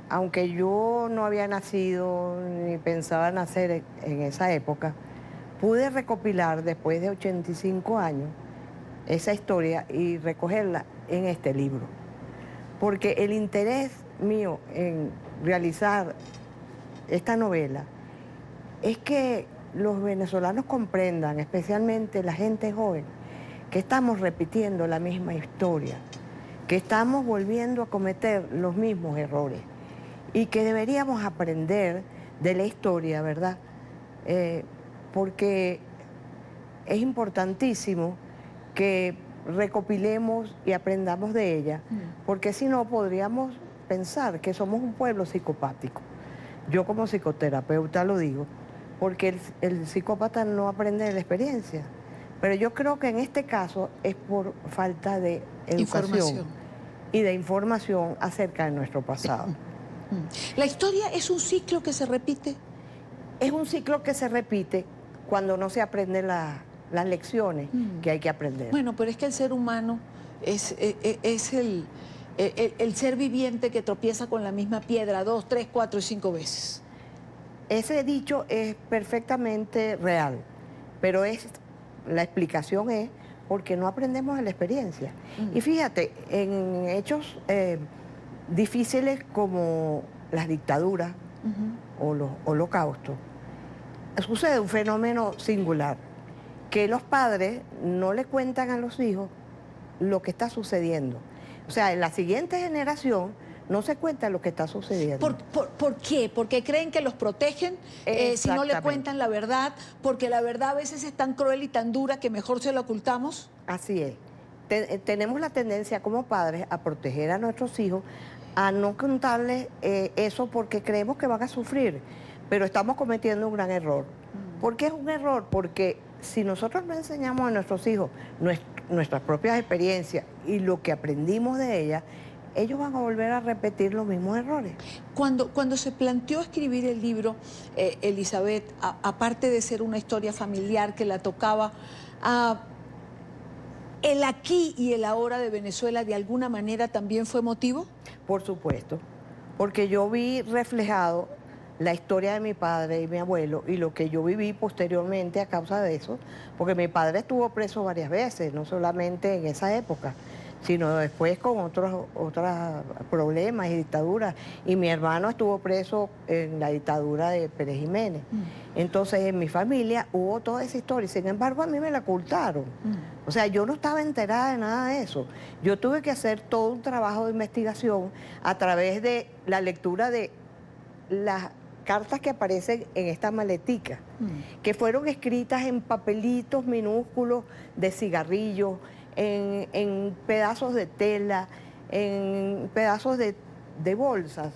aunque yo no había nacido ni pensaba nacer en esa época, pude recopilar después de 85 años esa historia y recogerla en este libro. Porque el interés mío en realizar esta novela es que los venezolanos comprendan, especialmente la gente joven, que estamos repitiendo la misma historia, que estamos volviendo a cometer los mismos errores y que deberíamos aprender de la historia, ¿verdad? Porque es importantísimo que recopilemos y aprendamos de ella, porque si no podríamos pensar que somos un pueblo psicopático. Yo como psicoterapeuta lo digo, porque el psicópata no aprende de la experiencia. Pero yo creo que en este caso es por falta de educación
y de información acerca de nuestro pasado.
¿La historia es un ciclo que se repite?
Es un ciclo que se repite cuando no se aprenden las lecciones que hay que aprender.
Bueno, pero es que el ser humano es el ser viviente que tropieza con la misma piedra 2, 3, 4 y 5 veces.
Ese dicho es perfectamente real, pero la explicación es porque no aprendemos de la experiencia. Y fíjate, en hechos difíciles como las dictaduras o los holocaustos, sucede un fenómeno singular, que los padres no le cuentan a los hijos lo que está sucediendo. O sea, en la siguiente generación no se cuenta lo que está sucediendo.
¿Por qué? Porque creen que los protegen si no le cuentan la verdad, porque la verdad a veces es tan cruel y tan dura que mejor se la ocultamos.
Así es. Tenemos la tendencia como padres a proteger a nuestros hijos, a no contarles eso porque creemos que van a sufrir, pero estamos cometiendo un gran error. ¿Por qué es un error? Porque si nosotros no enseñamos a nuestros hijos nuestras propias experiencias y lo que aprendimos de ellas, ellos van a volver a repetir los mismos errores.
Cuando se planteó escribir el libro, Elizabeth, aparte de ser una historia familiar que la tocaba, ¿el aquí y el ahora de Venezuela de alguna manera también fue motivo?
Por supuesto, porque yo vi reflejado la historia de mi padre y mi abuelo y lo que yo viví posteriormente a causa de eso, porque mi padre estuvo preso varias veces, no solamente en esa época, sino después con otros problemas y dictaduras. Y mi hermano estuvo preso en la dictadura de Pérez Jiménez. Entonces, en mi familia hubo toda esa historia. Sin embargo, a mí me la ocultaron. O sea, yo no estaba enterada de nada de eso. Yo tuve que hacer todo un trabajo de investigación a través de la lectura de las cartas que aparecen en esta maletica, que fueron escritas en papelitos minúsculos de cigarrillos, en pedazos de tela, en pedazos de bolsas,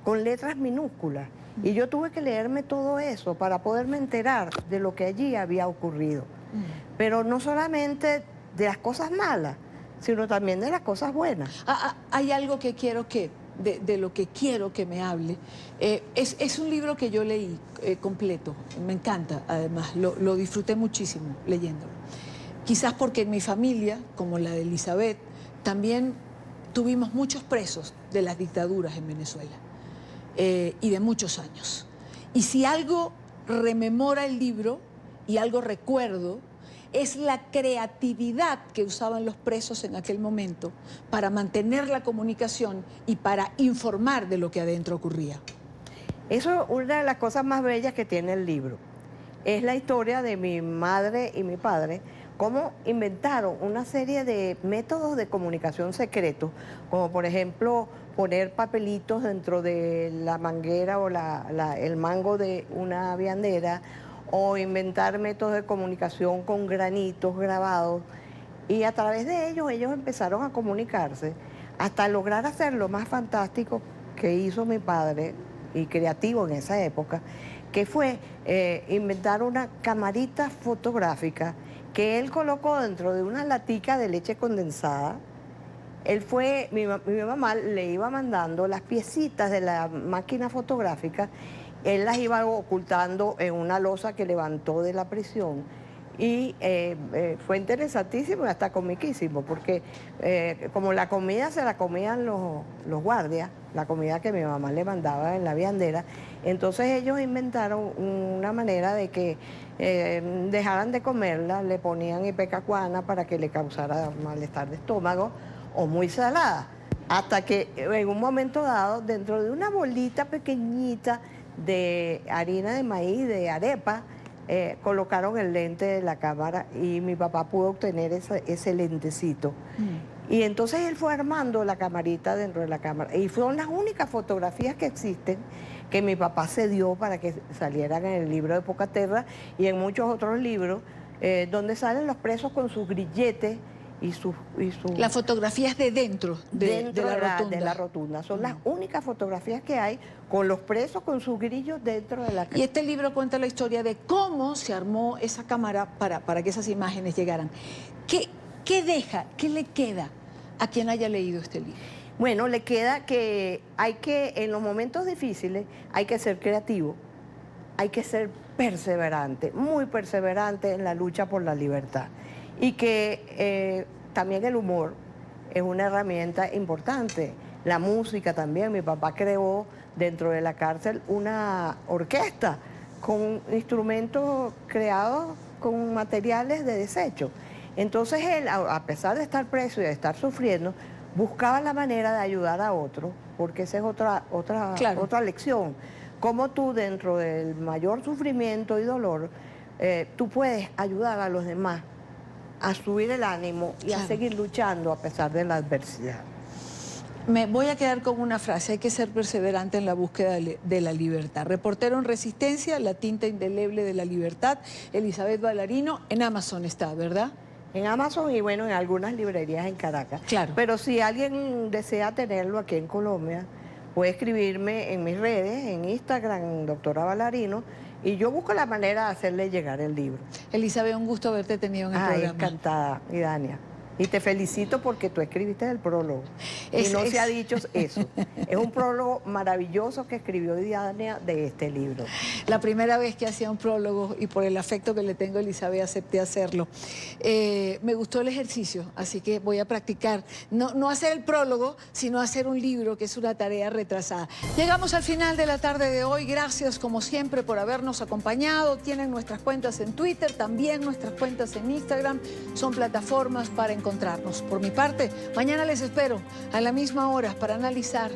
con letras minúsculas. Y yo tuve que leerme todo eso para poderme enterar de lo que allí había ocurrido. Pero no solamente de las cosas malas, sino también de las cosas buenas.
Hay algo que quiero de lo que quiero que me hable. Es un libro que yo leí completo, me encanta, además, lo disfruté muchísimo leyéndolo. Quizás porque en mi familia, como la de Elizabeth, también tuvimos muchos presos de las dictaduras en Venezuela y de muchos años. Y si algo rememora el libro y algo recuerdo, es la creatividad que usaban los presos en aquel momento para mantener la comunicación y para informar de lo que adentro ocurría.
Eso es una de las cosas más bellas que tiene el libro. Es la historia de mi madre y mi padre, cómo inventaron una serie de métodos de comunicación secretos, como por ejemplo poner papelitos dentro de la manguera o el mango de una viandera, o inventar métodos de comunicación con granitos grabados, y a través de ellos empezaron a comunicarse hasta lograr hacer lo más fantástico que hizo mi padre y creativo en esa época, que fue inventar una camarita fotográfica que él colocó dentro de una latica de leche condensada. Mi mamá le iba mandando las piecitas de la máquina fotográfica, él las iba ocultando en una losa que levantó de la prisión. Y fue interesantísimo y hasta comiquísimo, porque como la comida se la comían los guardias, la comida que mi mamá le mandaba en la viandera, entonces ellos inventaron una manera de que dejaran de comerla, le ponían ipecacuana para que le causara malestar de estómago, o muy salada, hasta que en un momento dado, dentro de una bolita pequeñita de harina de maíz, de arepa, colocaron el lente de la cámara y mi papá pudo obtener ese lentecito. Y entonces él fue armando la camarita dentro de la cámara. Y fueron las únicas fotografías que existen que mi papá se dio para que salieran en el libro de Pocaterra y en muchos otros libros, donde salen los presos con sus grilletes y sus...
Las fotografías de dentro de la
rotunda. Son las únicas fotografías que hay con los presos con sus grillos dentro de la cámara.
Y este libro cuenta la historia de cómo se armó esa cámara para que esas imágenes llegaran. ¿Qué deja, qué le queda a quien haya leído este libro?
Bueno, le queda que en los momentos difíciles hay que ser creativo, hay que ser perseverante, muy perseverante en la lucha por la libertad. Y que también el humor es una herramienta importante. La música también. Mi papá creó dentro de la cárcel una orquesta con instrumentos creados con materiales de desecho. Entonces él, a pesar de estar preso y de estar sufriendo, buscaba la manera de ayudar a otro, porque esa es otra lección. Cómo tú, dentro del mayor sufrimiento y dolor, tú puedes ayudar a los demás a subir el ánimo y a seguir luchando a pesar de la adversidad.
Me voy a quedar con una frase: hay que ser perseverante en la búsqueda de la libertad. Reportero en Resistencia, La tinta indeleble de la libertad, Elizabeth Ballarino. En Amazon está, ¿verdad?
En Amazon y bueno, en algunas librerías en Caracas.
Claro.
Pero si alguien desea tenerlo aquí en Colombia, puede escribirme en mis redes, en Instagram, doctora Ballarino, y yo busco la manera de hacerle llegar el libro.
Elizabeth, un gusto haberte tenido en el programa.
Encantada, Idania. Y te felicito porque tú escribiste el prólogo. Y no se ha dicho eso. Es un prólogo maravilloso que escribió Idania de este libro.
La primera vez que hacía un prólogo, y por el afecto que le tengo a Elizabeth, acepté hacerlo. Me gustó el ejercicio, así que voy a practicar. No hacer el prólogo, sino hacer un libro, que es una tarea retrasada. Llegamos al final de la tarde de hoy. Gracias, como siempre, por habernos acompañado. Tienen nuestras cuentas en Twitter, también nuestras cuentas en Instagram. Son plataformas para encontrarnos. Por mi parte, mañana les espero a la misma hora para analizar,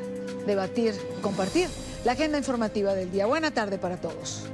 debatir, compartir la agenda informativa del día. Buena tarde para todos.